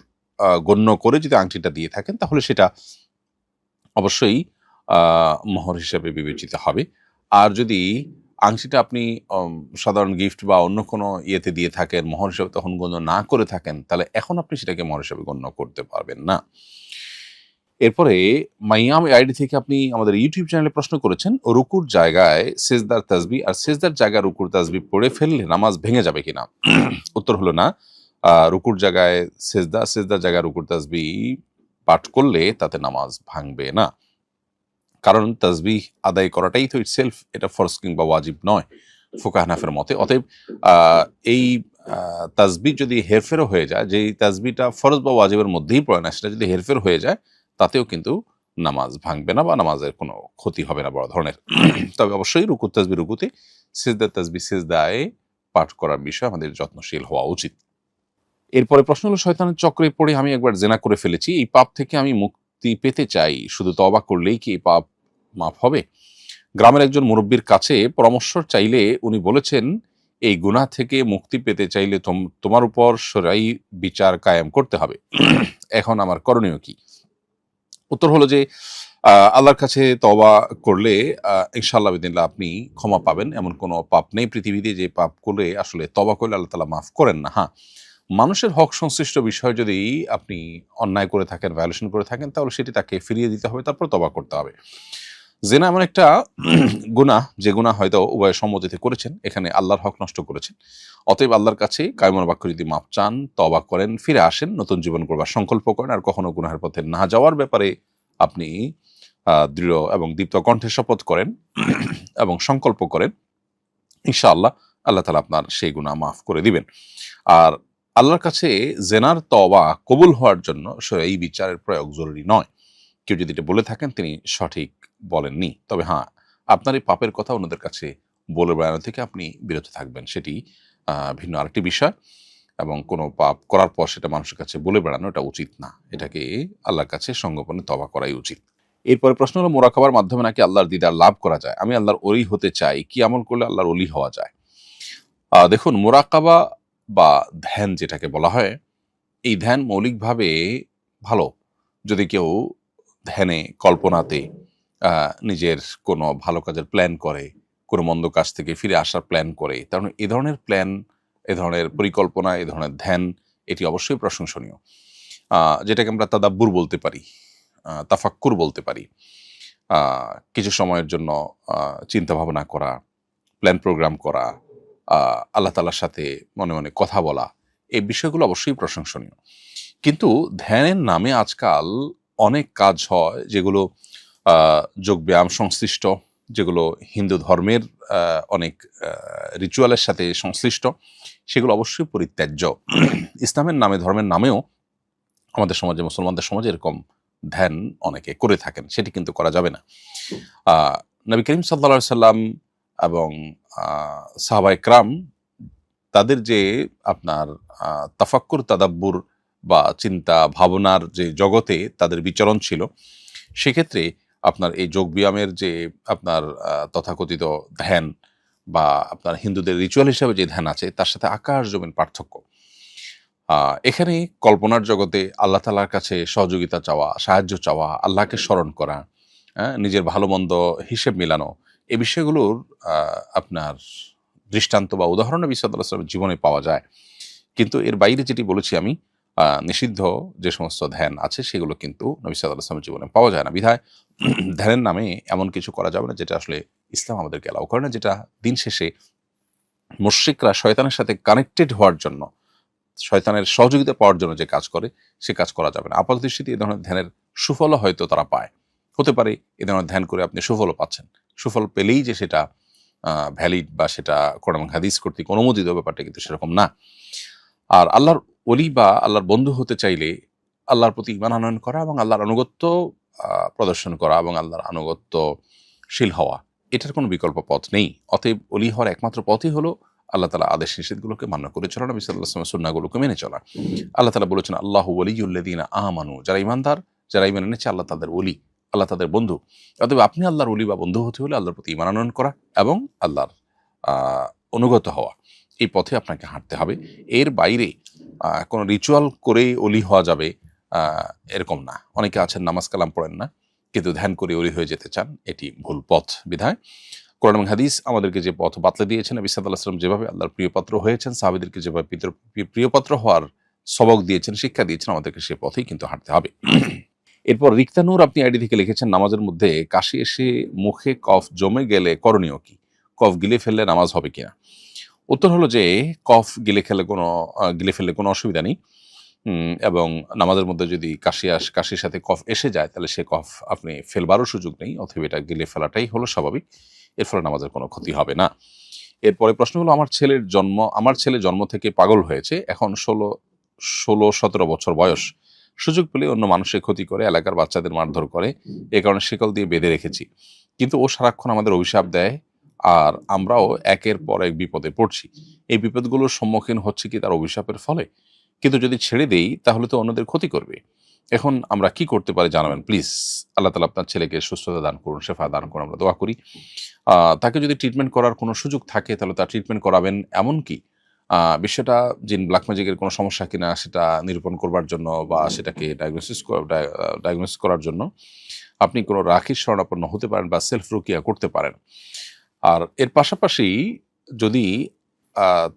গণ্য করে যদি আংটিটা দিয়ে থাকেন, তাহলে সেটা অবশ্যই মোহর হিসাবে বিবেচিত হবে। আর যদি আংটিটা আপনি সাধারণ গিফট বা অন্য কোনো ইয়েতে দিয়ে থাকেন, মোহর হিসাবে তখন গণ্য না করে থাকেন, তাহলে এখন আপনি সেটাকে মোহর হিসাবে গণ্য করতে পারবেন না। এরপরে মাইয়াম আইডি থেকে আপনি আমাদের ইউটিউব চ্যানেলে প্রশ্ন করেছেন, রুকুর জায়গায় সিজদার তাসবিহ আর সিজদার জায়গায় রুকুর তাসবিহ পড়ে ফেললে নামাজ ভেঙে যাবে কিনা? উত্তর হলো না। রুকুর জায়গায় সিজদা, সিজদার জায়গায় রুকুর তাসবিহ পাঠ করলে তাতে নামাজ ভাঙবে না। কারণ তাসবিহ আদায় করাটাই তো ইটসেলফ এটা ফরজ কিংবা ওয়াজিব নয় ফুকাহ হানাফের মতে। অতএব এই তাসবিহ যদি হেরফেরও হয়ে যায়, যেই তাসবিহটা ফরজ বা ওয়াজিবের মধ্যেই পড়ে না, সেটা যদি হেরফের হয়ে যায়, তাতেও কিন্তু নামাজ ভাঙবে না বা নামাজের কোনো ক্ষতি হবে না বড় ধরনের। তবে অবশ্যই রুকুর তাসবিহ রুকুতে, সিজদার তাসবিহ সিজদায় পাঠ করার বিষয়ে আমাদের যত্নশীল হওয়া উচিত। এরপরে প্রশ্ন হলো, শয়তানের চক্রে পড়ে আমি একবার জেনা করে ফেলেছি, এই পাপ থেকে আমি মুক্তি পেতে চাই, শুধু তওবা করলেই কি এই পাপ মাফ হবে? গ্রামের একজন মুরব্বীর কাছে পরামর্শ চাইলে উনি বলেছেন, এই গুনাহ থেকে মুক্তি পেতে চাইলে তোমার উপর শরঈ বিচার কায়েম করতে হবে। এখন আমার করণীয় কি? উত্তর হলো যে, আল্লাহর কাছে তওবা করলে ইনশাআল্লাহ বিদিনিল্লাহ আপনি ক্ষমা পাবেন। এমন কোনো পাপ নেই পৃথিবীতে যে পাপ করলে আসলে তওবা করলে আল্লাহ তাআলা মাফ করেন না। হ্যাঁ, মানুষের হক সংশ্লিষ্ট বিষয় যদি আপনি অন্যায় করে থাকেন, ভায়োলেশন করে থাকেন, তাহলে সেটি তাকে ফিরিয়ে দিতে হবে, তারপর তওবা করতে হবে। জিনা এমন একটা গুনাহ, যে গুনাহ হয়তো উভয় সম্মতিতে করেছেন, এখানে আল্লাহর হক নষ্ট করেছেন। অতএব আল্লাহর কাছে কায়মন বাক্য যদি মাপ চান, তওবা করেন, ফিরে আসেন, নতুন জীবন করবার সংকল্প করেন, আর কখনো গুনাহের পথে না যাওয়ার ব্যাপারে আপনি দৃঢ় এবং দীপ্ত কণ্ঠে শপথ করেন এবং সংকল্প করেন, ইনশাআল্লাহ আল্লাহ তাআলা আপনার সেই গুনাহ মাফ করে দিবেন। আর আল্লাহর কাছে জেনার তওবা কবুল হওয়ার জন্য শরঈ বিচারের প্রয়োগ জরুরি নয়। কেউ যদি এটা বলে থাকেন, তিনি সঠিক বলেননি। তবে হ্যাঁ, আপনার এই পাপের কথা অন্যদের কাছে বলে বেড়ানো থেকে আপনি বিরত থাকবেন, সেটি ভিন্ন আরেকটি বিষয়। এবং কোনো পাপ করার পর সেটা মানুষের কাছে বলে বেড়ানো এটা উচিত না, এটাকে আল্লাহর কাছে সঙ্গোপনে তওবা করাই উচিত। এরপরে প্রশ্ন হলো, মুরাকাবার মাধ্যমে নাকি আল্লাহর দিদার লাভ করা যায়, আমি আল্লাহর ওলি হতে চাই, কি আমল করলে আল্লাহর ওলি হওয়া যায়? দেখুন, মুরাকাবা বা ধ্যান যেটাকে বলা হয়, এই ধ্যান মৌলিকভাবে ভালো। যদি কেউ ধ্যানে, কল্পনাতে নিজের কোনো ভালো কাজের প্ল্যান করে, কোনো মন্দ কাজ থেকে ফিরে আসার প্ল্যান করে, তার মানে এ ধরনের প্ল্যান, এ ধরনের পরিকল্পনা, এ ধরনের ধ্যান এটি অবশ্যই প্রশংসনীয়। যেটাকে আমরা তাদাব্বুর বলতে পারি, তাফাক্কুর বলতে পারি। কিছু সময়ের জন্য চিন্তা ভাবনা করা, প্ল্যান প্রোগ্রাম করা, আল্লাহ তাআলার সাথে মনে মনে কথা বলা, এই বিষয়গুলো অবশ্যই প্রশংসনীয়। কিন্তু ধ্যানের নামে আজকাল অনেক কাজ হয় যেগুলো যোগব্যায়াম সংশ্লিষ্ট, যেগুলো হিন্দু ধর্মের অনেক রিচুয়ালের সাথে সংশ্লিষ্ট, সেগুলো অবশ্যই পরিত্যাজ্য। ইসলামের নামে, ধর্মের নামেও আমাদের সমাজে, মুসলমানদের সমাজে এরকম ধ্যান অনেকে করে থাকেন, সেটি কিন্তু করা যাবে না। নবী করিম সাল্লাল্লাহু আলাইহি সাল্লাম এবং সাহাবায়ে কেরাম তাদের যে আপনার তাফাক্কুর, তাদাব্বুর বা চিন্তা ভাবনার যে জগতে তাদের বিচরণ ছিল, সেক্ষেত্রে আপনার এই যোগব্যায়ামের যে আপনার তথাকথিত ধ্যান বা আপনার হিন্দুদের রিচুয়াল হিসাবে যে ধ্যান আছে, তার সাথে আকাশ জমিন পার্থক্য। এখানে কল্পনার জগতে আল্লাহ তাআলার কাছে সহযোগিতা চাওয়া, সাহায্য চাওয়া, আল্লাহকে স্মরণ করা, নিজের ভালো মন্দ হিসেব মেলানো, এই বিষয়গুলোর আপনার দৃষ্টান্ত বা উদাহরণ নবী সাল্লাল্লাহু আলাইহি ওয়াসাল্লামের জীবনে পাওয়া যায়। কিন্তু এর বাইরে যেটি বলেছি আমি, নিষিদ্ধ যে সমস্ত ধ্যান আছে সেগুলো কিন্তু নবী সাল্লাল্লাহু আলাইহি ওয়াসাল্লামের জীবনে পাওয়া যায় না। বিধায় ধ্যানের নামে এমন কিছু করা যাবে না যেটা আসলে ইসলাম আমাদেরকে অ্যালাউ করে না, যেটা দিন শেষে মুশরিকরা শয়তানের সাথে কানেক্টেড হওয়ার জন্য, শয়তানের সহযোগিতা পাওয়ার জন্য যে কাজ করে, সে কাজ করা যাবে না। আপাতদৃষ্টিতে এ ধরনের ধ্যানের সুফলও হয়তো তারা পায়। হতে পারে এ ধরনের ধ্যান করে আপনি সুফলও পাচ্ছেন। সুফল পেলেই যে সেটা ভ্যালিড বা সেটা কোরআন এবং হাদিস কর্তৃক অনুমোদিত, ব্যাপারটা কিন্তু সেরকম না। আর আল্লাহর ওলি বা আল্লাহর বন্ধু হতে চাইলে আল্লাহর প্রতি ঈমান আনয়ন করা এবং আল্লাহর আনুগত্য প্রদর্শন করা এবং আল্লাহর আনুগত্যশীল হওয়া, এটার কোনো বিকল্প পথ নেই। অতএব ওলি হওয়ার একমাত্র পথই হলো আল্লাহ তাআলা আদেশ নিষেধগুলোকে মান্য করে চলা, নবী সাল্লাল্লাহু আলাইহি ওয়াসাল্লামের সুন্নাহগুলোকে মেনে চলা। আল্লাহ তাআলা বলেছেন, আল্লাহু ওয়ালিয়ুল্লাযীনা আমানু, যারা ঈমানদার, যারা ঈমান এনেছে, আল্লাহ তাদের ওলি, আল্লাহ তাদের বন্ধু। অতএব আপনি আল্লাহর ওলি বা বন্ধু হতে হলে আল্লাহর প্রতি ঈমান আনয়ন করা এবং আল্লাহর অনুগত হওয়া, এই পথে আপনাকে হাঁটতে হবে। এর বাইরে কোনো রিচুয়াল করেই ওলি হওয়া যাবে এরকম না। অনেকে আছেন নামাজ কালাম পড়েন না, কিন্তু ধ্যান করে ওলি হয়ে যেতে চান, এটি ভুল পথ। বিধায় কোরআন এবং হাদিস আমাদেরকে যে পথ বাতলে দিয়েছেন, নবী সাল্লাল্লাহু আলাইহি ওয়াসাল্লাম যেভাবে আল্লাহর প্রিয়পাত্র হয়েছেন, সাহাবীদেরকে যেভাবে প্রিয়পাত্র হওয়ার সবক দিয়েছেন, শিক্ষা দিয়েছেন, আমাদেরকে সে পথেই কিন্তু হাঁটতে হবে। এরপর রিক্তা নূর আপনি আইডি থেকে লিখেছেন, নামাজের মধ্যে কাশি এসে মুখে কফ জমে গেলে করণীয় কি? কফ গিলে ফেললে নামাজ হবে কিনা? উত্তর হলো যে কফ গিলে ফেললে কোনো অসুবিধা নেই। এবং নামাজের মধ্যে যদি কাশির সাথে কফ এসে যায়, তাহলে সে কফ আপনি ফেলবারও সুযোগ নেই, অথবা এটা গিলে ফেলাটাই হলো স্বাভাবিক। এর ফলে নামাজের কোনো ক্ষতি হবে না। এরপরে প্রশ্ন হলো, আমার ছেলে জন্ম থেকে পাগল হয়েছে, এখন 16-17 বছর বয়স। সুযোগ পেলে অন্য মানুষের ক্ষতি করে, এলাকার বাচ্চাদের মারধর করে, এ কারণে শিকল দিয়ে বেঁধে রেখেছি। কিন্তু ও সারাক্ষণ আমাদের অভিশাপ দেয়, আর আমরাও একের পর এক বিপদে পড়ছি। এই বিপদগুলোর সম্মুখীন হচ্ছে কি তার অভিশাপের ফলে? কিন্তু যদি ছেড়ে দেই তাহলে তো অন্যদের ক্ষতি করবে। এখন আমরা কি করতে পারি জানাবেন প্লিজ। আল্লাহ তাআলা আপনার ছেলেকে সুস্থতা দান করুন, শেফা দান করুন, আমরা দোয়া করি। তাকে যদি ট্রিটমেন্ট করার কোনো সুযোগ থাকে তাহলে তার ট্রিটমেন্ট করাবেন। এমনকি বিষয়টা জিন ব্ল্যাক ম্যাজিকের কোনো সমস্যা কিনা সেটা নিরূপণ করবার জন্য বা সেটাকে ডায়াগনোসিস করার জন্য আপনি কোনো রাকির শরণাপন্ন হতে পারেন বা সেলফ রুকিয়া করতে পারেন। আর এর পাশাপাশি যদি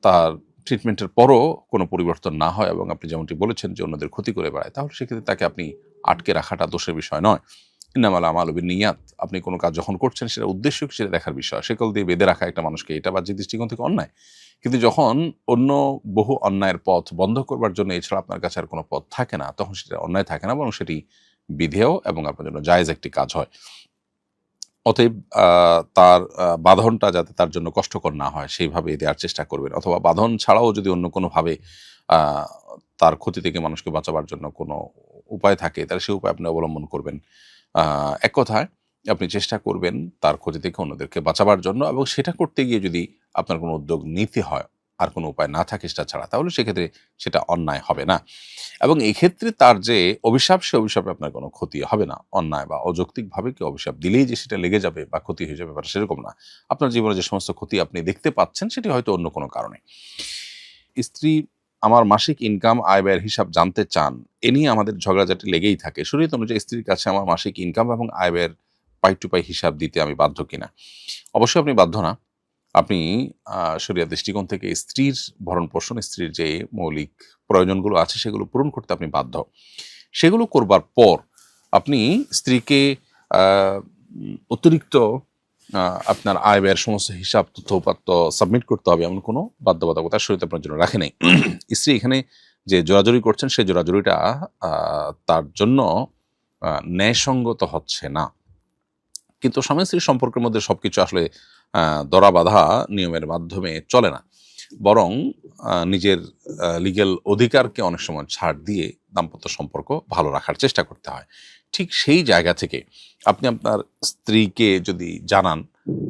তার ট্রিটমেন্টের পরও কোনো পরিবর্তন না হয় এবং আপনি যেমনটি বলেছেন যে অন্যদের ক্ষতি করে বেড়ায়, তাহলে সেক্ষেত্রে তাকে আপনি আটকে রাখাটা দোষের বিষয় নয়। ইন্নামাল আমালু বিন্নিয়াত, আপনি কোনো কাজ যখন করছেন সেটা উদ্দেশ্য কি সেটা দেখার বিষয়। শিকল দিয়ে বেঁধে রাখা একটা মানুষকে, এটা বাহ্যিক দৃষ্টিকোণ থেকে অন্যায়। কিন্তু যখন অন্য বহু অন্যায়ের পথ বন্ধ করবার জন্য এছাড়া আপনার কাছে আর কোনো পথ থাকে না, তখন সেটা অন্যায় থাকে না, বরং সেটি বিধেয় এবং আপনার জন্য জায়েজ একটি কাজ হয়। অতএব তার বাঁধনটা যাতে তার জন্য কষ্টকর না হয় সেইভাবে দেওয়ার চেষ্টা করবেন, অথবা বাঁধন ছাড়াও যদি অন্য কোনোভাবে তার ক্ষতি থেকে মানুষকে বাঁচাবার জন্য কোনো উপায় থাকে, তাহলে সেই উপায় আপনি অবলম্বন করবেন। এক কথায় আপনি চেষ্টা করবেন তার ক্ষতি থেকে অন্যদেরকে বাঁচাবার জন্য, এবং সেটা করতে গিয়ে যদি আপনার কোনো উদ্যোগ নিতে হয়, আর কোনো উপায় না থাকে সেটা ছাড়া, তাহলে সেক্ষেত্রে সেটা অন্যায় হবে না। এবং এই ক্ষেত্রে তার যে অভিশাপ, সে অভিশাপে আপনার কোনো ক্ষতি হবে না। অন্যায় বা অযৌক্তিকভাবে কেউ অভিশাপ দিলেই যে সেটা লেগে যাবে বা ক্ষতি হয়ে যাবে, ব্যাপারটা সেরকম না। আপনার জীবনে যে সমস্ত ক্ষতি আপনি দেখতে পাচ্ছেন সেটি হয়তো অন্য কোনো কারণে। স্ত্রী আমার মাসিক ইনকাম আয় ব্যয়ের হিসাব জানতে চান, এ নিয়ে আমাদের ঝগড়াঝাটি লেগেই থাকে। শরীয়ত অনুযায়ী স্ত্রীর কাছে আমার মাসিক ইনকাম এবং আয় ব্যয়ের পাই টু পাই হিসাব দিতে আমি বাধ্য কিনা? অবশ্যই আপনি বাধ্য না। আপনি শরিয়া দৃষ্টিকোণ থেকে স্ত্রীর ভরণ-পোষণ, স্ত্রীর যে মৌলিক প্রয়োজনগুলো আছে সেগুলো পূরণ করতে আপনি বাধ্য। সেগুলো করবার পর আপনি স্ত্রীকে আ অতিরিক্ত আপনার আয় ব্যয়ের সমস্ত হিসাব, তথ্য-উপাত্ত সাবমিট করতে হবে এমন কোনো বাধ্যবাধকতা শরীয়ত আপনার জন্য রাখে নাই। স্ত্রী এখানে যে জোরাজুরি করছেন সেই জোরাজুরিটা তার জন্য ন্যায়সঙ্গত হচ্ছে না। কিন্তু স্বামী-স্ত্রীর সম্পর্কের মধ্যে সবকিছু আসলে ধরা-বাঁধা নিয়মের মাধ্যমে চলে না। বরং নিজের লিগ্যাল অধিকারকে অনেক সময় ছাড় দিয়ে দাম্পত্য সম্পর্ক ভালো রাখার চেষ্টা করতে হয়। ঠিক সেই জায়গা থেকে আপনি আপনার স্ত্রীকে যদি জানান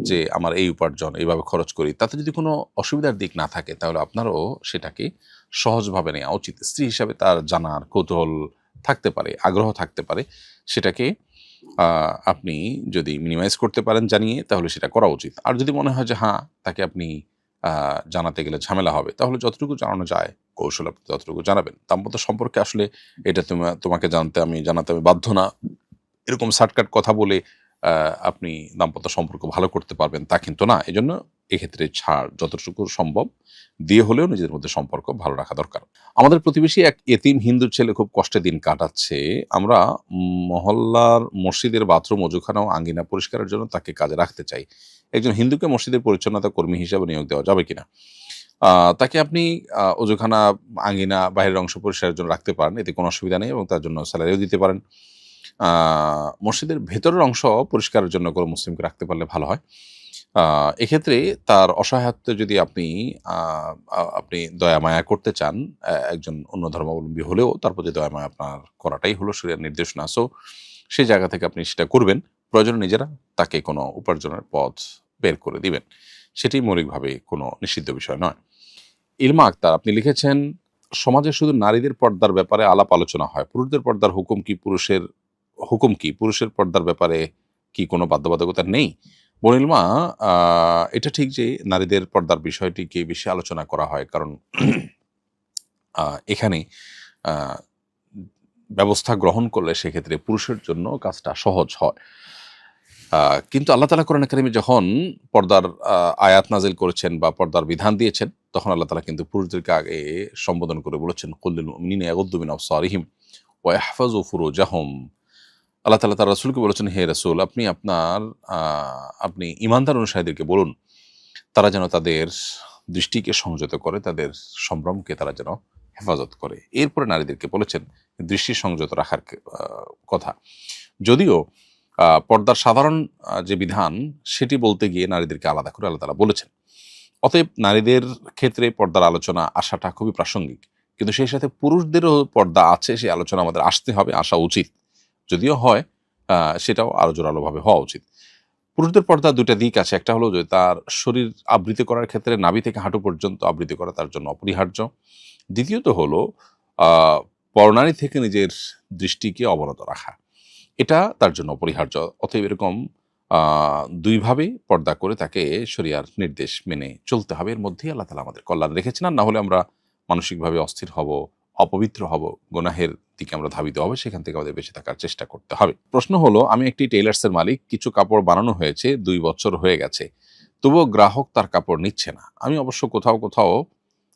যে, আমার এই উপার্জন এইভাবে খরচ করি, তাতে যদি কোনো অসুবিধার দিক না থাকে তাহলে আপনারও সেটাকে সহজভাবে নেওয়া উচিত। স্ত্রী হিসাবে তার জানার কৌতূহল থাকতে পারে, আগ্রহ থাকতে পারে। সেটাকে আপনি যদি মিনিমাইজ করতে পারেন জানিয়ে, তাহলে সেটা করা উচিত। আর যদি মনে হয় যে হ্যাঁ, তাকে আপনি জানাতে গেলে ঝামেলা হবে, তাহলে যতটুকু জানানো যায় কৌশল আপনি ততটুকু জানাবেন। দাম্পত্য সম্পর্কে আসলে এটা তোমাকে জানাতে আমি বাধ্য না, এরকম শর্টকাট কথা বলে আপনি দাম্পত্য সম্পর্ক ভালো করতে পারবেন তা কিন্তু না। এজন্য এক্ষেত্রে ছাড় যতটুকু সম্ভব দিয়ে হলেও নিজেদের মধ্যে সম্পর্ক ভালো রাখা দরকার। আমাদের প্রতিবেশী এক এতিম হিন্দু ছেলে খুব কষ্টে দিন কাটাচ্ছে। আমরা মহল্লার মসজিদের বাথরুম, অজুখানা ও আঙ্গিনা পরিষ্কারের জন্য তাকে কাজে রাখতে চাই। একজন হিন্দুকে মসজিদের পরিচ্ছন্নতা কর্মী হিসাবে নিয়োগ দেওয়া যাবে কিনা? তাকে আপনি অজুখানা, আঙ্গিনা, বাহিরের অংশ পরিষ্কারের জন্য রাখতে পারেন। এতে কোনো অসুবিধা নেই এবং তার জন্য স্যালারিও দিতে পারেন। মসজিদের ভেতরের অংশ পরিষ্কারের জন্য কোনো মুসলিমকে রাখতে পারলে ভালো হয়। এক্ষেত্রে তার অসহায়ত্ব যদি আপনি দয়া মায়া করতে চান, একজন অন্য ধর্মাবলম্বী হলেও তার প্রতি দয়া মায়া আপনার করাটাই হলো শরিয়ার নির্দেশনা। সো সেই জায়গা থেকে আপনি সেটা করবেন। প্রয়োজনে নিজেরা তাকে কোনো উপার্জনের পথ বের করে দিবেন। সেটি মৌলিকভাবে কোনো নিষিদ্ধ বিষয় নয়। ইলমা আক্তার, আপনি লিখেছেন, সমাজে শুধু নারীদের পর্দার ব্যাপারে আলাপ আলোচনা হয়, পুরুষদের পর্দার হুকুম কি? পুরুষের পর্দার ব্যাপারে কি কোনো বাধ্যবাধকতা নেই? বোন ইলমা, এটা ঠিক যে নারীদের পর্দার বিষয়টিকে বেশি আলোচনা করা হয়, কারণ এখানে ব্যবস্থা গ্রহণ করলে সেক্ষেত্রে পুরুষের জন্য কাজটা সহজ হয়। কিন্তু আল্লাহ তাআলা কোরআনে কারিমে যখন পর্দার আয়াত নাজিল করেছেন বা পর্দার বিধান দিয়েছেন, তখন আল্লাহ তাআলা কিন্তু পুরুষদেরকে আগে সম্বোধন করে বলেছেন, কুল লিল মুমিনিনা ইয়াগুদ্দু মিন আবসারিহিম ওয়া ইয়াহফাযু ফুরুজাহুম। আল্লাহ তাআলা তার রাসূলকে বলেছেন, হে রাসূল, আপনি ঈমানদার অনুসারীদেরকে বলুন তারা যেন তাদের দৃষ্টিকে সংযত করে, তাদের সম্ভ্রমকে তারা যেন হেফাজত করে। এরপরে নারীদেরকে বলেছেন দৃষ্টি সংযত রাখার কথা। যদিও পর্দার সাধারণ যে বিধান সেটি বলতে গিয়ে নারীদেরকে আলাদা করে আল্লাহ তাআলা বলেছেন। অতএব নারীদের ক্ষেত্রে পর্দার আলোচনা আসাটা খুবই প্রাসঙ্গিক। কিন্তু সেই সাথে পুরুষদেরও পর্দা আছে, সেই আলোচনা আমাদের আসতে হবে, আসা উচিত। যদিও হয় সেটাও আরো জোরালোভাবে হওয়া উচিত। পুরুষদের পর্দার ২টা দিক আছে। একটা হলো যে তার শরীর আবৃত করার ক্ষেত্রে নাভি থেকে হাঁটু পর্যন্ত আবৃত করা তার জন্য অপরিহার্য। দ্বিতীয়ত হলো পরনারী থেকে নিজের দৃষ্টিকে অবনত রাখা। এটা তার জন্য অপরিহার্য। অতএব এরকম ২ ভাবে পর্দা করে তাকে শরিয়ার নির্দেশ মেনে চলতে হবে। এর মধ্যেই আল্লাহ তাআলা আমাদের কল্যাণ রেখেছেন। আর না হলে আমরা মানসিকভাবে অস্থির হব, অপবিত্র হব, গুনাহের দিকে আমরা ধাবিত হব। সেখান থেকে আমাদের বেঁচে থাকার চেষ্টা করতে হবে। প্রশ্ন হলো, আমি একটি টেইলার্সের মালিক। কিছু কাপড় বানানো হয়েছে, ২ বছর হয়ে গেছে। তবুও গ্রাহক তার কাপড় নিচ্ছে না। আমি অবশ্য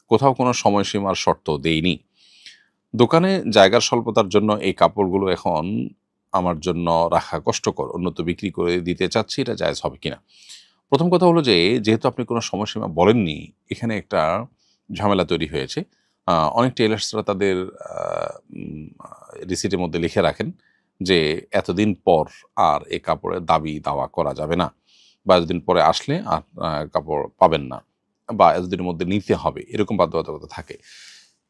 কোথাও কোনো সময়সীমার শর্ত দেইনি। দোকানে জায়গার স্বল্পতার জন্য এই কাপড়গুলো এখন আমার জন্য রাখা কষ্টকর। অন্যত্র বিক্রি করে দিতে চাচ্ছি, এটা জায়েজ হবে কিনা? প্রথম কথা হলো যে, যেহেতু আপনি কোনো সময়সীমা বলেননি, এখানে একটা ঝামেলা তৈরি হয়েছে। অনেক টেইলার্সরা তাদের রিসিটের মধ্যে লিখে রাখেন যে এতদিন পর আর এই কাপড়ের দাবি দাওয়া করা যাবে না, বা এতদিন পরে আসলে আর কাপড় পাবেন না, বা এতদিনের মধ্যে নিতে হবে, এরকম বাধ্যবাধকতা থাকে।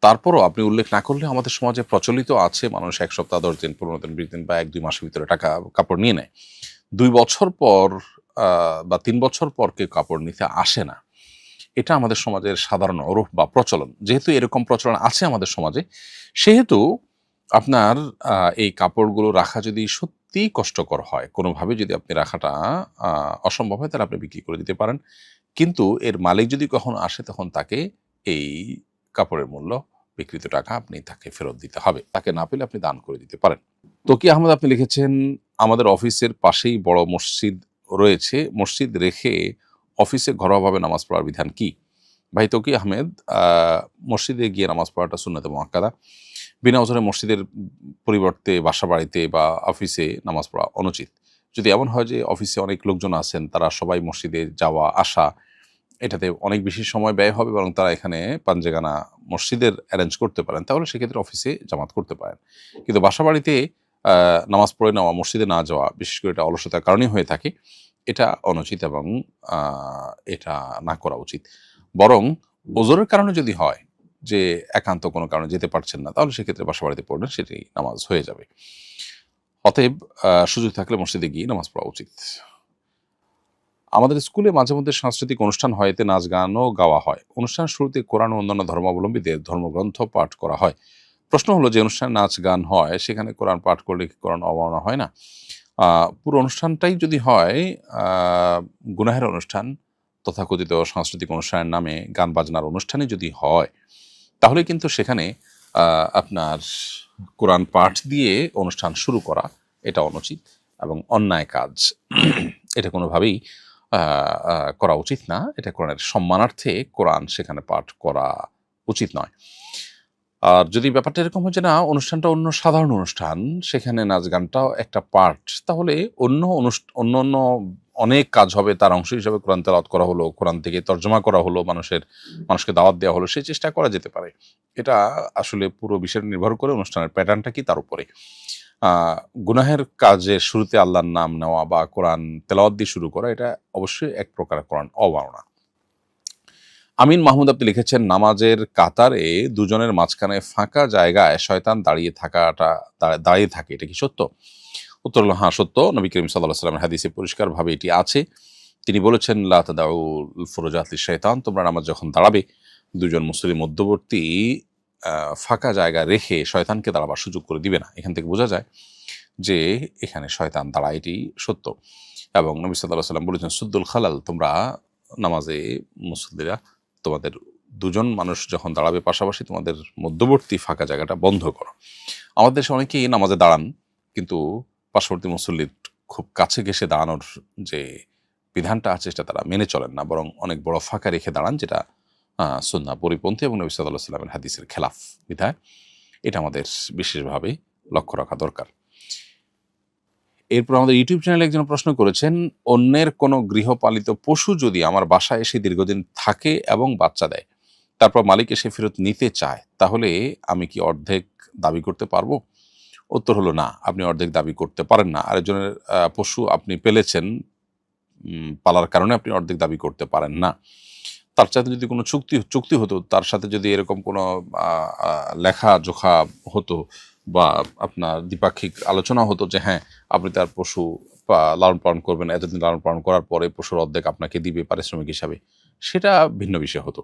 তারপরও আপনি উল্লেখ না করলে আমাদের সমাজে প্রচলিত আছে, মানুষ ১ সপ্তাহ, ১০ দিন, ১৫ দিন, ২০ দিন বা ১-২ মাসের ভিতরে কাপড় নিয়ে নেয়। ২ বছর পর বা ৩ বছর পর কেউ কাপড় নিতে আসে না। এটা আমাদের সমাজের সাধারণ ওরফ বা প্রচলন। যেহেতু এরকম প্রচলন আছে আমাদের সমাজে, সেহেতু আপনার এই কাপড়গুলো রাখা যদি সত্যিই কষ্টকর হয়, কোনোভাবে যদি আপনি রাখাটা অসম্ভব হয়, তাহলে আপনি বিক্রি করে দিতে পারেন। কিন্তু এর মালিক যদি কখনো আসে, তখন তাকে এই কাপড়ের মূল্য, বিকৃত টাকা আপনি তাকে ফেরত দিতে হবে। তাকে না পেলে আপনি দান করে দিতে পারেন। তকি আহমেদ আপনি লিখেছেন, আমাদের অফিসের পাশেই বড় মসজিদ রয়েছে, মসজিদ রেখে অফিসে ঘরোয়াভাবে নামাজ পড়ার বিধান কি? ভাই তকি আহমেদ, মসজিদে গিয়ে নামাজ পড়াটা সুন্নাতে মুআক্কাদা। বিনা ওজরে মসজিদের পরিবর্তে বাসা বাড়িতে বা অফিসে নামাজ পড়া অনুচিত। যদি এমন হয় যে অফিসে অনেক লোকজন আছেন, তারা সবাই মসজিদে যাওয়া আসা, এটাতে অনেক বেশি সময় ব্যয় হবে, বরং তারা এখানে পাঞ্জেগানা মসজিদের অ্যারেঞ্জ করতে পারেন, তাহলে সেক্ষেত্রে অফিসে জামাত করতে পারেন। কিন্তু বাসা বাড়িতে নামাজ পড়ে নেওয়া, মসজিদে না যাওয়া, বিশেষ করে এটা অলসতার কারণে হয়ে থাকে, এটা অনুচিত এবং এটা না করা উচিত। বরং ওজরের কারণে যদি হয় যে একান্ত কোনো কারণে যেতে পারছেন না, তাহলে সেক্ষেত্রে বাসা বাড়িতে পড়লেন, সেটি নামাজ হয়ে যাবে। অতএব সুযোগ থাকলে মসজিদে গিয়ে নামাজ পড়া উচিত। আমাদের স্কুলে মাঝে মধ্যে সাংস্কৃতিক অনুষ্ঠান হয়, এতে নাচ গানও গাওয়া হয়। অনুষ্ঠানের শুরুতে কোরআন ও অন্যান্য ধর্মাবলম্বীদের ধর্মগ্রন্থ পাঠ করা হয়। প্রশ্ন হলো, যে অনুষ্ঠানে নাচ গান হয় সেখানে কোরআন পাঠ করলে কি কোরআন অবমাননা হয় না? পুরো অনুষ্ঠানটাই যদি হয় গুনাহের অনুষ্ঠান, তথাকথিত সাংস্কৃতিক অনুষ্ঠানের নামে গান বাজনার অনুষ্ঠানে যদি হয়, তাহলে কিন্তু সেখানে আপনার কোরআন পাঠ দিয়ে অনুষ্ঠান শুরু করা এটা অনুচিত এবং অন্যায় কাজ। এটা কোনোভাবেই করা উচিত না। এটা কোরআনের সম্মানার্থে কোরআন সেখানে পাঠ করা উচিত নয়। আর যদি ব্যাপারটা এরকম হয় যে না, অনুষ্ঠানটা অন্য সাধারণ অনুষ্ঠান, সেখানে নাচ গানটাও একটা পার্ট, তাহলে অন্য অনেক কাজ হবে, তার অংশ হিসাবে কোরআন তেলাওয়াত করা হলো, কোরআন থেকে তর্জমা করা হলো, মানুষকে দাওয়াত দেওয়া হলো, সেই চেষ্টা করা যেতে পারে। এটা আসলে পুরো বিষয় নির্ভর করে অনুষ্ঠানের প্যাটার্নটা কি তার উপরে। গুনাহের কাজের শুরুতে আল্লাহর নাম নেওয়া বা কোরআন তেলাওয়াত দিয়ে শুরু করা, এটা অবশ্যই এক প্রকার কোরআন অবমাননা। আমিন মাহমুদ আপনি লিখেছেন, নামাজের কাতারে দুজনের মাঝখানে ফাঁকা জায়গায় শয়তান দাঁড়িয়ে থাকে, এটা কি সত্য? উত্তর হলো হ্যাঁ, সত্য। নবী করিম সাল্লাল্লাহু আলাইহি ওয়াসাল্লামের হাদিসে পরিষ্কারভাবে এটি আছে। তিনি বলেছেন, লা তাদাউল ফুরুজাত লিশ-শাইতান, তোমরা নামাজ যখন দাঁড়াবে দুজন মুসল্লির মধ্যবর্তী ফাঁকা জায়গা রেখে শয়তানকে দাঁড়াবার সুযোগ করে দিবে না। এখান থেকে বোঝা যায় যে এখানে শয়তান দাঁড়ায়, এটি সত্য। এবং নবী সাল্লাল্লাহু আলাইহি ওয়াসাল্লাম বলেছেন, সুদ্দুল খালাল, তোমরা নামাজে মুসল্লিরা তোমাদের দুজন মানুষ যখন দাঁড়াবে পাশাপাশি, তোমাদের মধ্যবর্তী ফাঁকা জায়গাটা বন্ধ করো। আমাদের দেশে অনেকেই নামাজে দাঁড়ান, কিন্তু পার্শ্ববর্তী মুসল্লির খুব কাছে ঘেঁষে দাঁড়ানোর যে বিধানটা আছে সেটা তারা মেনে চলেন না, বরং অনেক বড় ফাঁকা রেখে দাঁড়ান, যেটা সুন্নাহ পরিপন্থী এবং নবী সাল্লাল্লাহু আলাইহি ওয়াসাল্লামের হাদিসের খেলাফ। বিধায় এটা আমাদের বিশেষভাবে লক্ষ্য রাখা দরকার। এরপর আমাদের ইউটিউব চ্যানেলে একজন প্রশ্ন করেছেন, অন্যের কোনো গৃহপালিত পশু যদি আমার বাসায় এসে দীর্ঘদিন থাকে এবং বাচ্চা দেয়, তারপর মালিক এসে ফেরত নিতে চায়, তাহলে আমি কি অর্ধেক দাবি করতে পারবো? উত্তর হলো না, আপনি অর্ধেক দাবি করতে পারেন না। আরেকজনের পশু আপনি পেলেছেন, পালার কারণে আপনি অর্ধেক দাবি করতে পারেন না। তার সাথে যদি কোনো চুক্তি হতো, তার সাথে যদি এরকম কোনো লেখা জোখা হতো বা আপনার দ্বিপাক্ষিক আলোচনা হতো যে হ্যাঁ, আপনি তার পশু লালন পালন করবেন, এতদিন লালন পালন করার পরে পশুর অর্ধেক আপনাকে দিবে পারিশ্রমিক হিসাবে, সেটা ভিন্ন বিষয় হতো।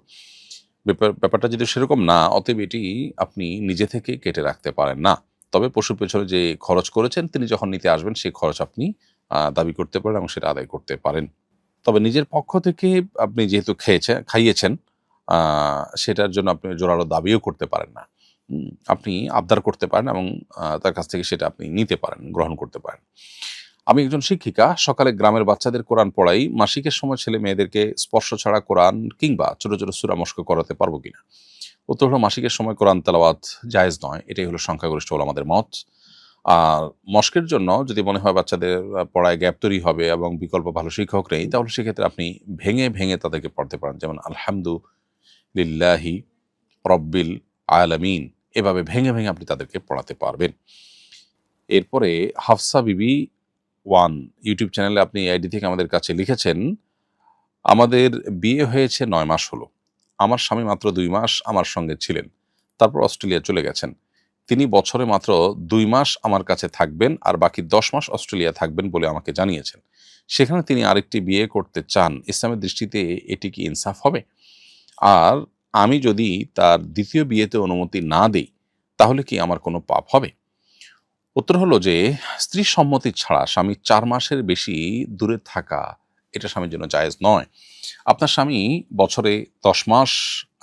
ব্যাপারটা যদি সেরকম না, অতএব এটি আপনি নিজে থেকে কেটে রাখতে পারেন না। তবে পশুর পেছনে যে খরচ করেছেন, তিনি যখন নিতে আসবেন সেই খরচ আপনি দাবি করতে পারেন এবং সেটা আদায় করতে পারেন। তবে নিজের পক্ষ থেকে আপনি যেহেতু খাইয়েছেন, সেটার জন্য আপনি জোরালো দাবিও করতে পারেন না। আপনি আবদার করতে পারেন এবং তার কাছ থেকে সেটা আপনি নিতে পারেন, গ্রহণ করতে পারেন। আমি একজন শিক্ষিকা, সকালে গ্রামের বাচ্চাদের কোরআন পড়াই। মাসিকের সময় ছেলে মেয়েদেরকে স্পর্শ ছাড়া কোরআন কিংবা ছোট ছোট সূরা মশক করাতে পারবো কিনা? উত্তর হলো, মাসিকের সময় কোরআন তেলাওয়াত জায়েজ নয়, এটাই হলো সংখ্যাগরিষ্ঠ উলামাদের মত। আর মস্কের জন্য যদি মনে হয় বাচ্চাদের পড়ায় গ্যাপ তৈরি হবে এবং বিকল্প ভালো শিক্ষক নেই, তাহলে সেক্ষেত্রে আপনি ভেঙে ভেঙে তাদেরকে পড়তে পারেন, যেমন আলহামদুলিল্লাহি রব্বিল আলামিন, এভাবে ভেঙে ভেঙে আপনি তাদেরকে পড়াতে পারবেন। এরপরে হাফসা বিবি 1 ইউটিউব চ্যানেলে আপনি আইডি থেকে আমাদের কাছে লিখেছেন, আমাদের বিয়ে হয়েছে 9 মাস হলো। আমার স্বামী মাত্র 2 মাস আমার সঙ্গে ছিলেন, তারপর অস্ট্রেলিয়া চলে গেছেন। তিনি বছরে মাত্র 2 মাস আমার কাছে থাকবেন আর বাকি 10 মাস অস্ট্রেলিয়া থাকবেন বলে আমাকে জানিয়েছেন। সেখানে তিনি আরেকটি বিয়ে করতে চান, ইসলামের দৃষ্টিতে এটি কি ইনসাফ হবে? আর আমি যদি তার দ্বিতীয় বিয়েতে অনুমতি না দেই, তাহলে কি আমার কোনো পাপ হবে? উত্তর হলো যে, স্ত্রীর সম্মতি ছাড়া স্বামী 4 মাসের বেশি দূরে থাকা এটা স্বামীর জন্য জায়েজ নয়। আপনার স্বামী বছরে 10 মাস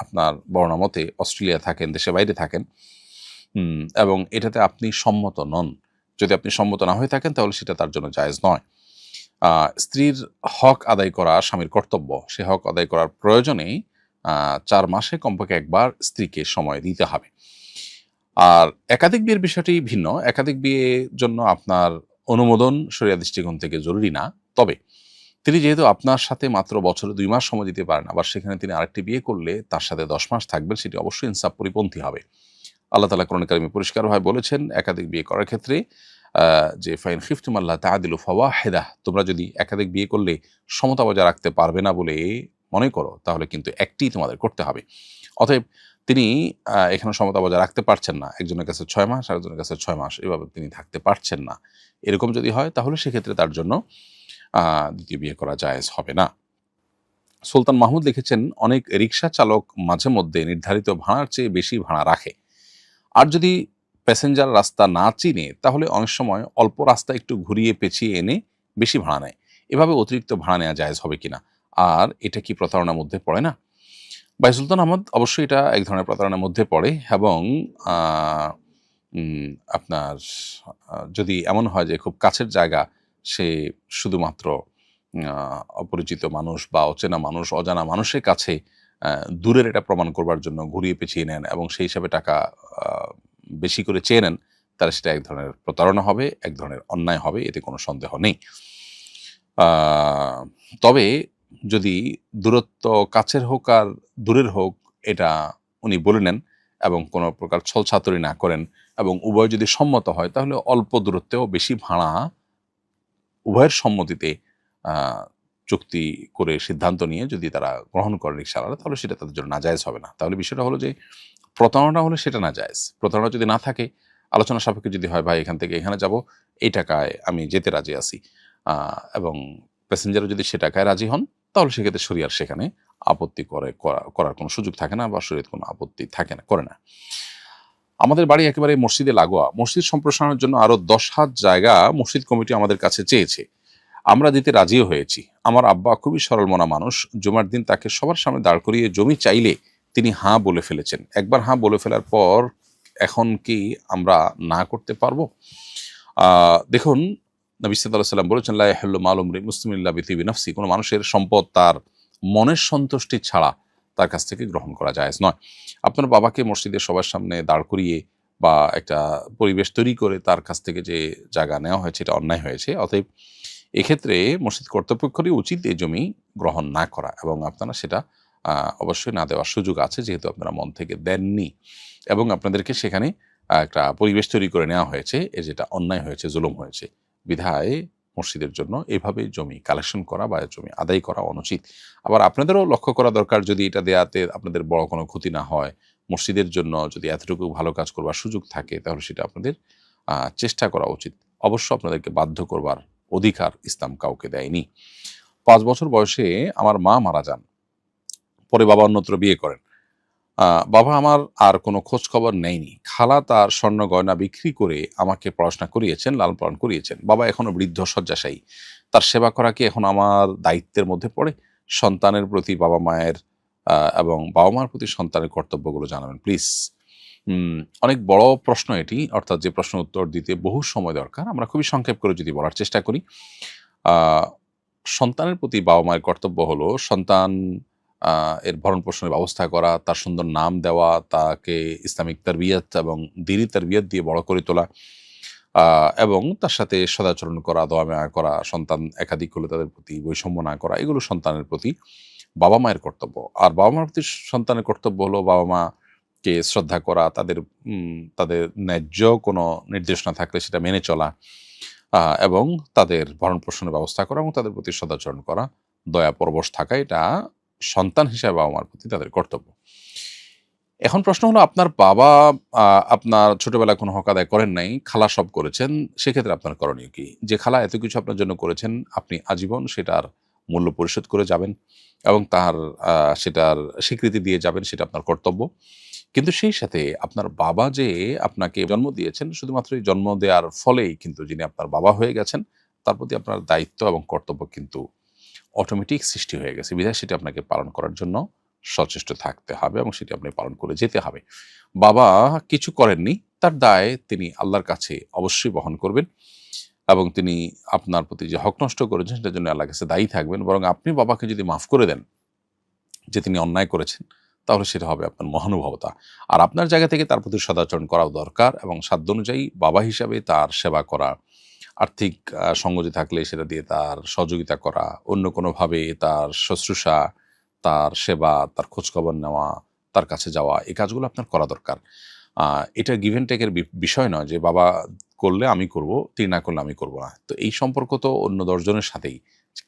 আপনার বর্ণনা মতে অস্ট্রেলিয়া থাকেন, দেশের বাইরে থাকেন, এবং এটাতে আপনি সম্মত নন। যদি আপনি সম্মত না হয়ে থাকেন তাহলে সেটা তার জন্য জায়েজ নয়। স্ত্রীর হক আদায় করা স্বামীর কর্তব্য। সে হক আদায় করার প্রয়োজনে 4 মাসে কমপক্ষে একবার স্ত্রীকে সময় দিতে হবে। আর একাধিক বিয়ের বিষয়টি ভিন্ন। একাধিক বিয়ের জন্য আপনার অনুমোদন শরিয়া দৃষ্টিকোণ থেকে জরুরি না। তবে তিনি যেহেতু আপনার সাথে মাত্র বছরে 2 মাস সময় দিতে পারেন, আবার সেখানে তিনি আরেকটি বিয়ে করলে তার সাথে 10 মাস থাকবেন, সেটি অবশ্যই ইনসাফ পরিপন্থী হবে। আল্লাহ তাআলা কোরআনে কারিমে পরিষ্কারভাবে বলেছেন একাধিক বিয়ে করার ক্ষেত্রে যে ফাইন খিফতুম আল্লাহ তাআদিলু ফাওয়াহিদাহ, তোমরা যদি একাধিক বিয়ে করলে সমতা বজায় রাখতে পারবে না বলে মনে করো তাহলে কিন্তু একটিই তোমাদের করতে হবে। অতএব তিনি এখানে সমতা বজায় রাখতে পারছেন না। একজনের কাছে 6 মাস, আরেকজনের কাছে 6 মাস, এভাবে তিনি থাকতে পারছেন না। এরকম যদি হয় তাহলে সেক্ষেত্রে তার জন্য দ্বিতীয় বিয়ে করা জায়েজ হবে না। সুলতান মাহমুদ লিখেছেন, অনেক রিকশা চালক মাঝে মধ্যে নির্ধারিত ভাড়ার চেয়ে বেশি ভাড়া রাখে। আর যদি প্যাসেঞ্জার রাস্তা না চিনে তাহলে অনেক সময় অল্প রাস্তা একটু ঘুরিয়ে পেঁচিয়ে এনে বেশি ভাড়া নেয়। এভাবে অতিরিক্ত ভাড়া নেওয়া জায়েজ হবে কিনা? আর এটা কি প্রতারণার মধ্যে পড়ে না? ভাই সুলতান আহমদ, অবশ্যই এটা এক ধরনের প্রতারণার মধ্যে পড়ে এবং আপনার যদি এমন হয় যে খুব কাছের জায়গা, সে শুধুমাত্র অপরিচিত মানুষ বা অচেনা মানুষ, অজানা মানুষের কাছে দূরের এটা প্রমাণ করবার জন্য ঘুরিয়ে পেঁচিয়ে নেন এবং সেই হিসাবে টাকা বেশি করে চেয়ে নেন, তাহলে সেটা এক ধরনের প্রতারণা হবে, এক ধরনের অন্যায় হবে, এতে কোনো সন্দেহ নেই। তবে যদি দূরত্ব কাছের হোক আর দূরের হোক এটা উনি বলে নেন এবং কোনো প্রকার ছলছাতুরি না করেন এবং উভয় যদি সম্মত হয় তাহলে অল্প দূরত্বেও বেশি ভাড়া উভয়ের সম্মতিতে চুক্তি করে সিদ্ধান্ত নিয়ে যদি তারা গ্রহণ করে রিকশাওয়ালা, তাহলে সেটা তাদের জন্য নাজায়েজ হবে না। তাহলে বিষয়টা হলো যে প্রতারণা হলে সেটা নাজায়েজ। প্রতারণা যদি না থাকে, আলোচনা সাপেক্ষে যদি হয় ভাই এখান থেকে এখানে যাব, এই টাকায় আমি যেতে রাজি আছি, এবং প্যাসেঞ্জারও যদি সে টাকায় রাজি হন, তাহলে সেক্ষেত্রে শরিয়ার সেখানে আপত্তি করার কোনো সুযোগ থাকে না বা শরীয়ত কোনো আপত্তি থাকে না, করে না। আমাদের বাড়ি একেবারে মসজিদে লাগোয়া। মসজিদ সম্প্রসারণের জন্য আরো 10 হাত জায়গা মসজিদ কমিটি আমাদের কাছে চেয়েছে। আমরা দিতে রাজিও হয়েছি। আমার আব্বা খুবই সরল মনা মানুষ। জুমার দিন তাকে সবার সামনে দাঁড় করিয়ে জমি চাইলে তিনি হাঁ বলে ফেলেছেন। একবার হাঁ বলে ফেলার পর এখন কি আমরা না করতে পারবো? দেখুন, নবী সাল্লাল্লাহু আলাইহি ওয়াসাল্লাম বলেছেন, লা ইয়াহিল্লু মালু ইমরিইন মুসলিমিন ইল্লা বিতিবি নাফসি, কোনো মানুষের সম্পদ তার মনের সন্তুষ্টি ছাড়া তার কাছ থেকে গ্রহণ করা জায়েজ নয়। আপনার বাবাকে মসজিদের সবার সামনে দাঁড় করিয়ে বা একটা পরিবেশ তৈরি করে তার কাছ থেকে যে জায়গা নেওয়া হয়েছে এটা অন্যায় হয়েছে। অতএব এক্ষেত্রে মসজিদ কর্তৃপক্ষেরই উচিত এই জমি গ্রহণ না করা এবং আপনারা সেটা অবশ্যই না দেওয়ার সুযোগ আছে, যেহেতু আপনারা মন থেকে দেননি এবং আপনাদেরকে সেখানে একটা পরিবেশ তৈরি করে নেওয়া হয়েছে, যেটা অন্যায় হয়েছে, জুলুম হয়েছে। বিধায় মসজিদের জন্য এভাবে জমি কালেকশন করা বা জমি আদায় করা অনুচিত। আবার আপনাদেরও লক্ষ্য করা দরকার, যদি এটা দেয়াতে আপনাদের বড় কোনো ক্ষতি না হয়, মসজিদের জন্য যদি এতটুকু ভালো কাজ করবার সুযোগ থাকে, তাহলে সেটা আপনাদের চেষ্টা করা উচিত। অবশ্য আপনাদেরকে বাধ্য করবার অধিকার ইসলাম কাউকে দেয়নি। 5 বছর বয়সে আমার মা মারা যান। পরে বাবা অন্যত্র বিয়ে করেন। বাবা আমার আর কোনো খোঁজ খবর নেয়নি। খালা তার স্বর্ণ গয়না বিক্রি করে আমাকে পড়াশোনা করিয়েছেন, লালন পালন করিয়েছেন। বাবা এখনো বৃদ্ধ শয্যাশায়ী। তার সেবা করা কি এখন আমার দায়িত্বের মধ্যে পড়ে? সন্তানের প্রতি বাবা মায়ের এবং বাবা মার প্রতি সন্তানের কর্তব্যগুলো জানাবেন প্লিজ। অনেক বড় প্রশ্ন এটি, অর্থাৎ যে প্রশ্ন উত্তর দিতে বহু সময় দরকার। আমরা খুবই সংক্ষেপ করে যদি বলার চেষ্টা করি, সন্তানের প্রতি বাবা মায়ের কর্তব্য হলো সন্তান এর ভরণ পোষণের ব্যবস্থা করা, তার সুন্দর নাম দেওয়া, তাকে ইসলামিক তারবিয়াত এবং দ্বীনি তারবিয়াত দিয়ে বড় করে তোলা, এবং তার সাথে সদাচরণ করা, দোয়া মায়া করা, সন্তান একাধিক হলে তাদের প্রতি বৈষম্য না করা, এগুলো সন্তানের প্রতি বাবা মায়ের কর্তব্য। আর বাবা মার প্রতি সন্তানের কর্তব্য হলো বাবা মাকে শ্রদ্ধা করা, তাদের ন্যায্য কোনো নির্দেশনা থাকলে সেটা মেনে চলা, এবং তাদের ভরণ পোষণের ব্যবস্থা করা এবং তাদের প্রতি সদাচরণ করা, দয়া পরবশ থাকা, এটা সন্তান হিসেবে বাবা মার প্রতি তাদের কর্তব্য। এখন প্রশ্ন হলো, আপনার বাবা আপনার ছোটবেলায় কোনো হক আদায় করেন নাই, খালা সব করেছেন, সেক্ষেত্রে আপনার করণীয় কি? যে খালা এত কিছু আপনার জন্য করেছেন, আপনি আজীবন সেটার মূল্য পরিশোধ করে যাবেন এবং তার সেটার স্বীকৃতি দিয়ে যাবেন, সেটা আপনার কর্তব্য। কিন্তু সেই সাথে আপনার বাবা যে আপনাকে জন্ম দিয়েছেন, শুধুমাত্র এই জন্ম দেওয়ার ফলেই কিন্তু যিনি আপনার বাবা হয়ে গেছেন, তার প্রতি আপনার দায়িত্ব এবং কর্তব্য কিন্তু অটোমেটিক সৃষ্টি হয়ে গেছে, বিধায় সেটি আপনাকে পালন করার জন্য সচেষ্ট থাকতে হবে এবং সেটি আপনি পালন করে যেতে হবে। বাবা কিছু করেননি, তার দায় তিনি আল্লাহর কাছে অবশ্যই বহন করবেন এবং তিনি আপনার প্রতি যে হক নষ্ট করেছেন সেটার জন্য আল্লাহর কাছে দায়ী থাকবেন। বরং আপনি বাবাকে যদি মাফ করে দেন যে তিনি অন্যায় করেছেন, তাহলে সেটা হবে আপনার মহানুভবতা। আর আপনার জায়গা থেকে তার প্রতি সদাচরণ করাও দরকার এবং সাধ্য অনুযায়ী বাবা হিসাবে তার সেবা করা, আর্থিক সঙ্গতি থাকলে সেটা দিয়ে তার সহযোগিতা করা, অন্য কোনোভাবে তার শুশ্রূষা, তার সেবা, তার খোঁজখবর নেওয়া, তার কাছে যাওয়া, এই কাজগুলো আপনার করা দরকার। এটা গিভ অ্যান্ড টেকের বিষয় নয় যে বাবা করলে আমি করব, তিনি না করলে আমি করব না। তো এই সম্পর্ক তো অন্য ১০ জনের সাথেই।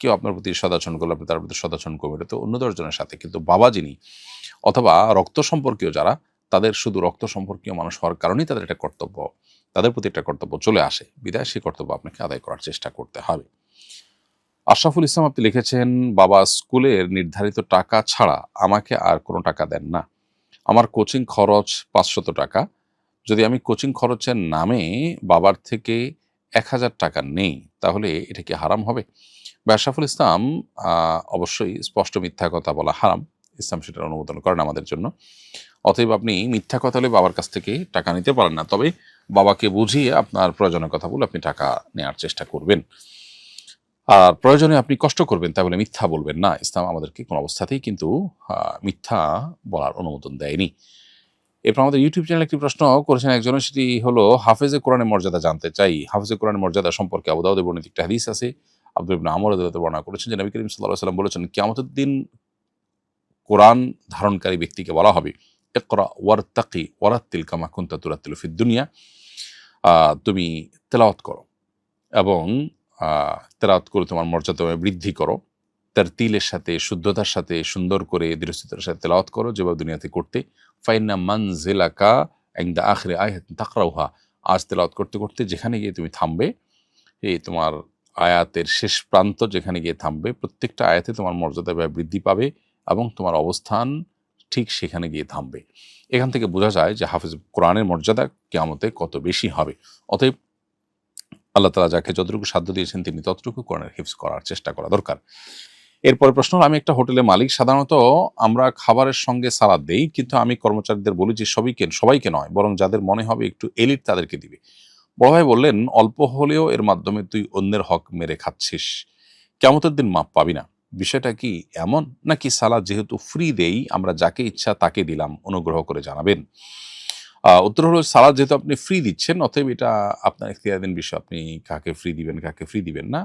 কেউ আপনার প্রতি সদাচরণ করলে আপনি তার প্রতি সদাচরণ করবেন, এটা তো অন্য ১০ জনের সাথে। কিন্তু বাবা যিনি অথবা রক্ত সম্পর্কীয় যারা, তাদের শুধু রক্ত সম্পর্কীয় মানুষ হওয়ার কারণেই তাদের একটা কর্তব্য, তাদের প্রতি একটা কর্তব্য চলে আসে, বিধায় সেই কর্তব্য আপনাকে আদায় করার চেষ্টা করতে হবে। আশরাফুল ইসলাম আপনি লিখেছেন, বাবা স্কুলের নির্ধারিত টাকা ছাড়া আমাকে আর কোনো টাকা দেন না। আমার কোচিং খরচ ৫০০ টাকা। যদি আমি কোচিং খরচের নামে বাবার থেকে ১,০০০ টাকা নেই, তাহলে এটা কি হারাম হবে? বা আশরাফুল ইসলাম, অবশ্যই স্পষ্ট মিথ্যা কথা বলা হারাম। ইসলাম সেটার অনুমোদন করেন আমাদের জন্য। অতএব আপনি মিথ্যা কথা হলে বাবার কাছ থেকে টাকা নিতে পারেন না। তবে বাবাকে বুঝিয়ে আপনার প্রয়োজনের কথা বলে আপনি টাকা নেওয়ার চেষ্টা করবেন। আর প্রয়োজনে আপনি কষ্ট করবেন, তাই বলে মিথ্যা বলবেন না। ইসলাম আমাদেরকে কোনো অবস্থাতেই কিন্তু মিথ্যা বলার অনুমোদন দেয়নি। এরপর আমাদের ইউটিউব চ্যানেলে একটি প্রশ্ন করেছেন একজনের, সেটি হলো হাফেজে কোরআনের মর্যাদা জানতে চাই। হাফেজে কোরআনের মর্যাদা সম্পর্কে আবু দাউদে বর্ণিত একটা হাদিস আছে। আব্দুল ইবনে আমর রাদিয়াল্লাহু বর্ণনা করেছেন যে নবী করিম সাল্লাল্লাহু আলাইহি ওয়াসাল্লাম বলেছেন, কিয়ামতের দিন কোরআন ধারণকারী ব্যক্তিকে বলা হবে, ইকরা ওয়ারতাকি ওয়ারাত্তিল কামা কুনতা তুরাত্তিলু ফিদ দুনিয়া। তুমি তেলাওয়াত করো এবং তেলাওয়াত করে তোমার মর্যাদা বৃদ্ধি করো, তারতিলের সাথে, শুদ্ধতার সাথে, সুন্দর করে দৃঢ়তার সাথে তেলাওয়াত করো যেভাবে দুনিয়াতে করতে। ফাইন্না মানজিলাকা ইনদা আখিরি আয়াতিন তাকরাউহা। আজ তেলাওয়াত করতে করতে যেখানে গিয়ে তুমি থামবে, এই তোমার আয়াতের শেষ প্রান্ত যেখানে গিয়ে থামবে, প্রত্যেকটা আয়াতে তোমার মর্যাদা বৃদ্ধি পাবে এবং তোমার অবস্থান ঠিক সেখানে গিয়ে থামবে। এখান থেকে বোঝা যায় যে হাফেজ কোরআনের মর্যাদা কিয়ামতে কত বেশি হবে। অতএব আল্লাহ তাআলা যাকে যতটুকু সাধ্য দিয়েছেন তিনি ততটুকু কোরআনের হিফজ করার চেষ্টা করা দরকার। এরপরে প্রশ্ন হলো, আমি একটা হোটেলে মালিক। সাধারণত আমরা খাবারের সঙ্গে সালাদ দেই, কিন্তু আমি কর্মচারীদের বলি যে সবাইকে নয়, বরং যাদের মনে হবে একটু এলিট তাদেরকে দিবে। বড় ভাই বললেন, অল্প হলেও এর মাধ্যমে তুই অন্যের হক মেরে খাচ্ছিস, কিয়ামতের দিন মাপ পাবি না। বিষয়টা কি এমন, নাকি সালাদ যেহেতু ফ্রি দেই আমরা যাকে ইচ্ছা তাকে দিলাম, অনুগ্রহ করে জানাবেন। উত্তর হলো, সালাদ যেহেতু আপনি ফ্রি দিচ্ছেন, অতএব এটা আপনার এখতিয়ারাধীন বিষয়, আপনি কাকে ফ্রি দিবেন কাকে ফ্রি দিবেন না,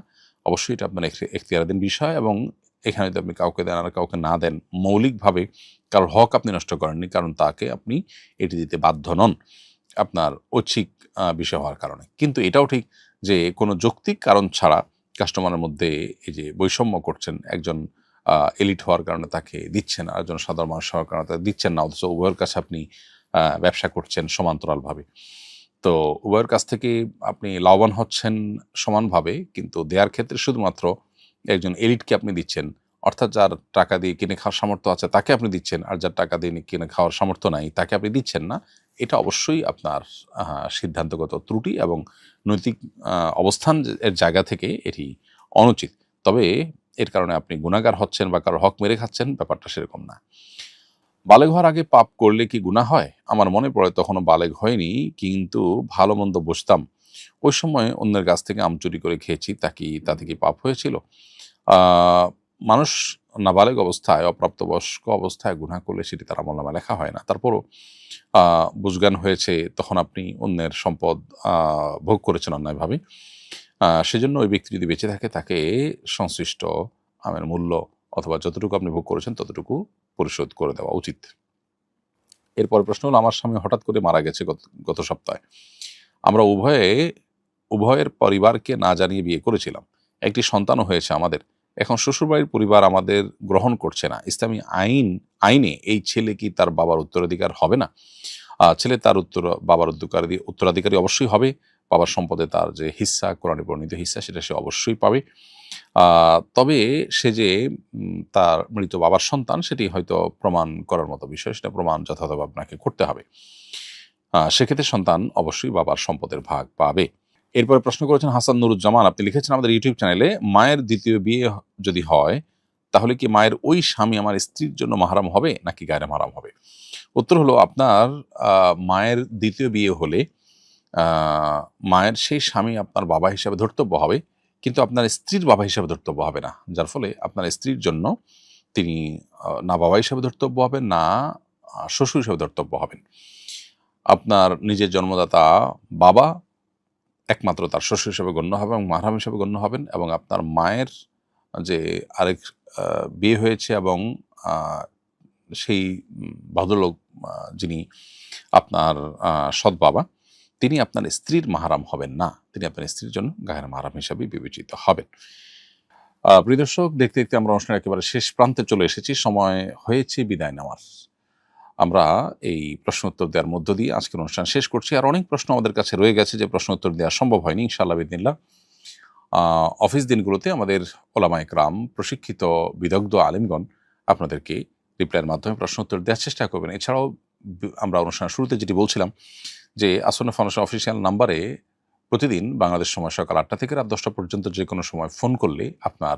অবশ্যই এটা আপনার এখতিয়ারাধীন বিষয়। এবং এখানে যদি আপনি কাউকে দেন আর কাউকে না দেন, মৌলিকভাবে কারোর হক আপনি নষ্ট করেননি, কারণ তাকে আপনি এটি দিতে বাধ্য নন আপনার ঐচ্ছিক বিষয় হওয়ার কারণে। কিন্তু এটাও ঠিক যে কোনো যৌক্তিক কারণ ছাড়া কাস্টমারের মধ্যে এই যে বৈষম্য করছেন, একজন এলিট হওয়ার কারণে তাকে দিচ্ছেন, আর একজন সাধারণ মানুষ হওয়ার কারণে তাকে দিচ্ছেন না, অথচ উভয়ের কাছে আপনি ব্যবসা করছেন সমান্তরালভাবে। তো উভয়ের কাছ থেকে আপনি লাভবান হচ্ছেন সমানভাবে, কিন্তু দেয়ার ক্ষেত্রে শুধুমাত্র একজন এলিটকে আপনি দিচ্ছেন, অর্থাৎ যার টাকা দিয়ে কিনে খাওয়ার সামর্থ্য আছে তাকে আপনি দিচ্ছেন, আর যার টাকা দিয়ে কিনে খাওয়ার সামর্থ্য নাই তাকে আপনি দিচ্ছেন না। এটা অবশ্যই আপনার সিদ্ধান্তগত ত্রুটি এবং নৈতিক অবস্থান এর জায়গা থেকে এটি অনুচিত। তবে এর কারণে আপনি গুনাহগার হচ্ছেন বা কারোর হক মেরে খাচ্ছেন, ব্যাপারটা সেরকম না। বালেগ হওয়ার আগে পাপ করলে কি গুনাহ হয়? আমার মনে পড়ে তখনও বালেগ হয়নি, কিন্তু ভালো মন্দ বুঝতাম। ওই সময় অন্যের কাছ থেকে আম চুরি করে খেয়েছি, তাতে কি পাপ হয়েছিল? মানুষ নাবালেগ অবস্থায়, অপ্রাপ্তবয়স্ক অবস্থায় গুনাহ করলে সেটি তার আমলনামায় লেখা হয় না। তারপরও বুঝজ্ঞান হয়েছে, তখন আপনি অন্যের সম্পদ ভোগ করেছেন অন্যায়ভাবে। সেজন্য ওই ব্যক্তি যদি বেঁচে থাকে তাকে সংশ্লিষ্ট আমের মূল্য অথবা যতটুকু আপনি ভোগ করেছেন ততটুকু পরিশোধ করে দেওয়া উচিত। এরপরে প্রশ্ন হলো, আমার স্বামী হঠাৎ করে মারা গেছে গত সপ্তাহে। আমরা উভয়ের পরিবারকে না জানিয়ে বিয়ে করেছিলাম, একটি সন্তানও হয়েছে আমাদের। এখন শ্বশুরবাড়ির পরিবার আমাদের গ্রহণ করছে না। ইসলামী আইনে এই ছেলে কি তার বাবার উত্তরাধিকার হবে না? ছেলে তার বাবার উত্তরাধিকারী অবশ্যই হবে। বাবার সম্পদে তার যে হিস্সা, কোরআনে বর্ণিত হিস্সা, সেটা সে অবশ্যই পাবে। তবে সে যে তার মৃত বাবার সন্তান, সেটি হয়তো প্রমাণ করার মতো বিষয়, সেটা প্রমাণ যথাযথভাবে আপনাকে করতে হবে। সেক্ষেত্রে সন্তান অবশ্যই বাবার সম্পদের ভাগ পাবে। এরপরে প্রশ্ন করেছেন হাসান নুরুজ্জামান, আপনি লিখেছেন আমাদের ইউটিউব চ্যানেলে, মায়ের দ্বিতীয় বিয়ে যদি হয় তাহলে কি মায়ের ওই স্বামী আমার স্ত্রীর জন্য মাহরাম হবে নাকি গায়রে মাহরাম হবে? উত্তর হলো, আপনার মায়ের দ্বিতীয় বিয়ে হলে মায়ের সেই স্বামী আপনার বাবা হিসাবে ধর্তব্য হবে, কিন্তু আপনার স্ত্রীর বাবা হিসাবে ধর্তব্য হবে না। যার ফলে আপনার স্ত্রীর জন্য তিনি না বাবা হিসাবে ধর্তব্য হবেন, না শ্বশুর হিসাবে ধর্তব্য হবেন। আপনার নিজের জন্মদাতা বাবা একমাত্র তার শ্বশুর হিসেবে গণ্য হবে এবং মাহরাম হিসেবে গণ্য হবেন, এবং আপনার মায়ের যে আরেক বিয়ে হয়েছে এবং সেই ভদ্রলোক যিনি আপনার সৎ বাবা, তিনি আপনার স্ত্রীর মাহরাম হবেন না, তিনি আপনার স্ত্রীর জন্য গায়ের মাহরাম হিসাবে বিবেচিত হবেন। প্রিয় দর্শক, দেখতে দেখতে আমরা অনুষ্ঠানের একেবারে শেষ প্রান্তে চলে এসেছি, সময় হয়েছে বিদায় নেওয়ার। আমরা এই প্রশ্ন উত্তর দেওয়ার মধ্য দিয়ে আজকের অনুষ্ঠান শেষ করছি। আর অনেক প্রশ্ন আমাদের কাছে রয়ে গেছে যে প্রশ্ন উত্তর দেওয়া সম্ভব হয়নি। ইনশাআল্লাহ বিদিনিল্লাহ অফিস দিনগুলোতে আমাদের ওলামায়ে কেরাম, প্রশিক্ষিত বিদগ্ধ আলেমগণ আপনাদেরকে রিপ্লাইয়ের মাধ্যমে প্রশ্ন উত্তর দেওয়ার চেষ্টা করবেন। এছাড়াও আমরা অনুষ্ঠানের শুরুতে যেটি বলছিলাম যে আসন্ন ফাউন্ডেশন অফিসিয়াল নাম্বারে প্রতিদিন বাংলাদেশ সময় সকাল 8টা থেকে রাত 10টা পর্যন্ত যে কোনো সময় ফোন করলে আপনার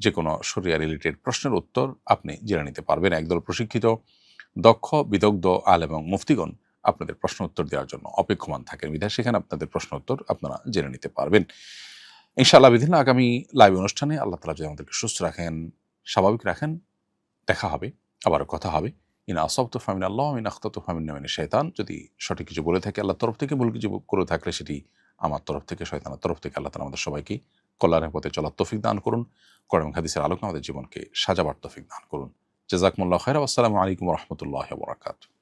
যে কোনো শরিয়া রিলেটেড প্রশ্নের উত্তর আপনি জেনে নিতে পারবেন। একদল প্রশিক্ষিত দক্ষ বিদগ্ধ আলেম এবং মুফতিগণ আপনাদের প্রশ্ন উত্তর দেওয়ার জন্য অপেক্ষমান থাকেন, বিধায় সেখানে আপনাদের প্রশ্ন উত্তর আপনারা জেনে নিতে পারবেন। ইনশাআল্লাহ বিদিনিল্লাহ আগামী লাইভ অনুষ্ঠানে আল্লাহ তাআলা যদি আমাদেরকে সুস্থ রাখেন, স্বাভাবিক রাখেন, দেখা হবে, আবারও কথা হবে। ইন আসাবতু ফামিনাল্লাহ ওয়া ইন আখতাতু ফামিন শাইতান। যদি সঠিক কিছু বলে থাকি আল্লাহর তরফ থেকে, ভুল কিছু করে থাকলে সেটি আমার তরফ থেকে, শয়তানের তরফ থেকে। আল্লাহ তাআলা আমাদের সবাইকে কল্যাণের পথে চলার তৌফিক দান করুন, কোরআন এবং হাদিসের আলোকে আমাদের জীবনকে সাজাবার তৌফিক দান করুন। জাযাকুমুল্লাহু খাইরান। আসসালামু আলাইকুম ওয়া রাহমাতুল্লাহি ওয়া বারাকাতুহু।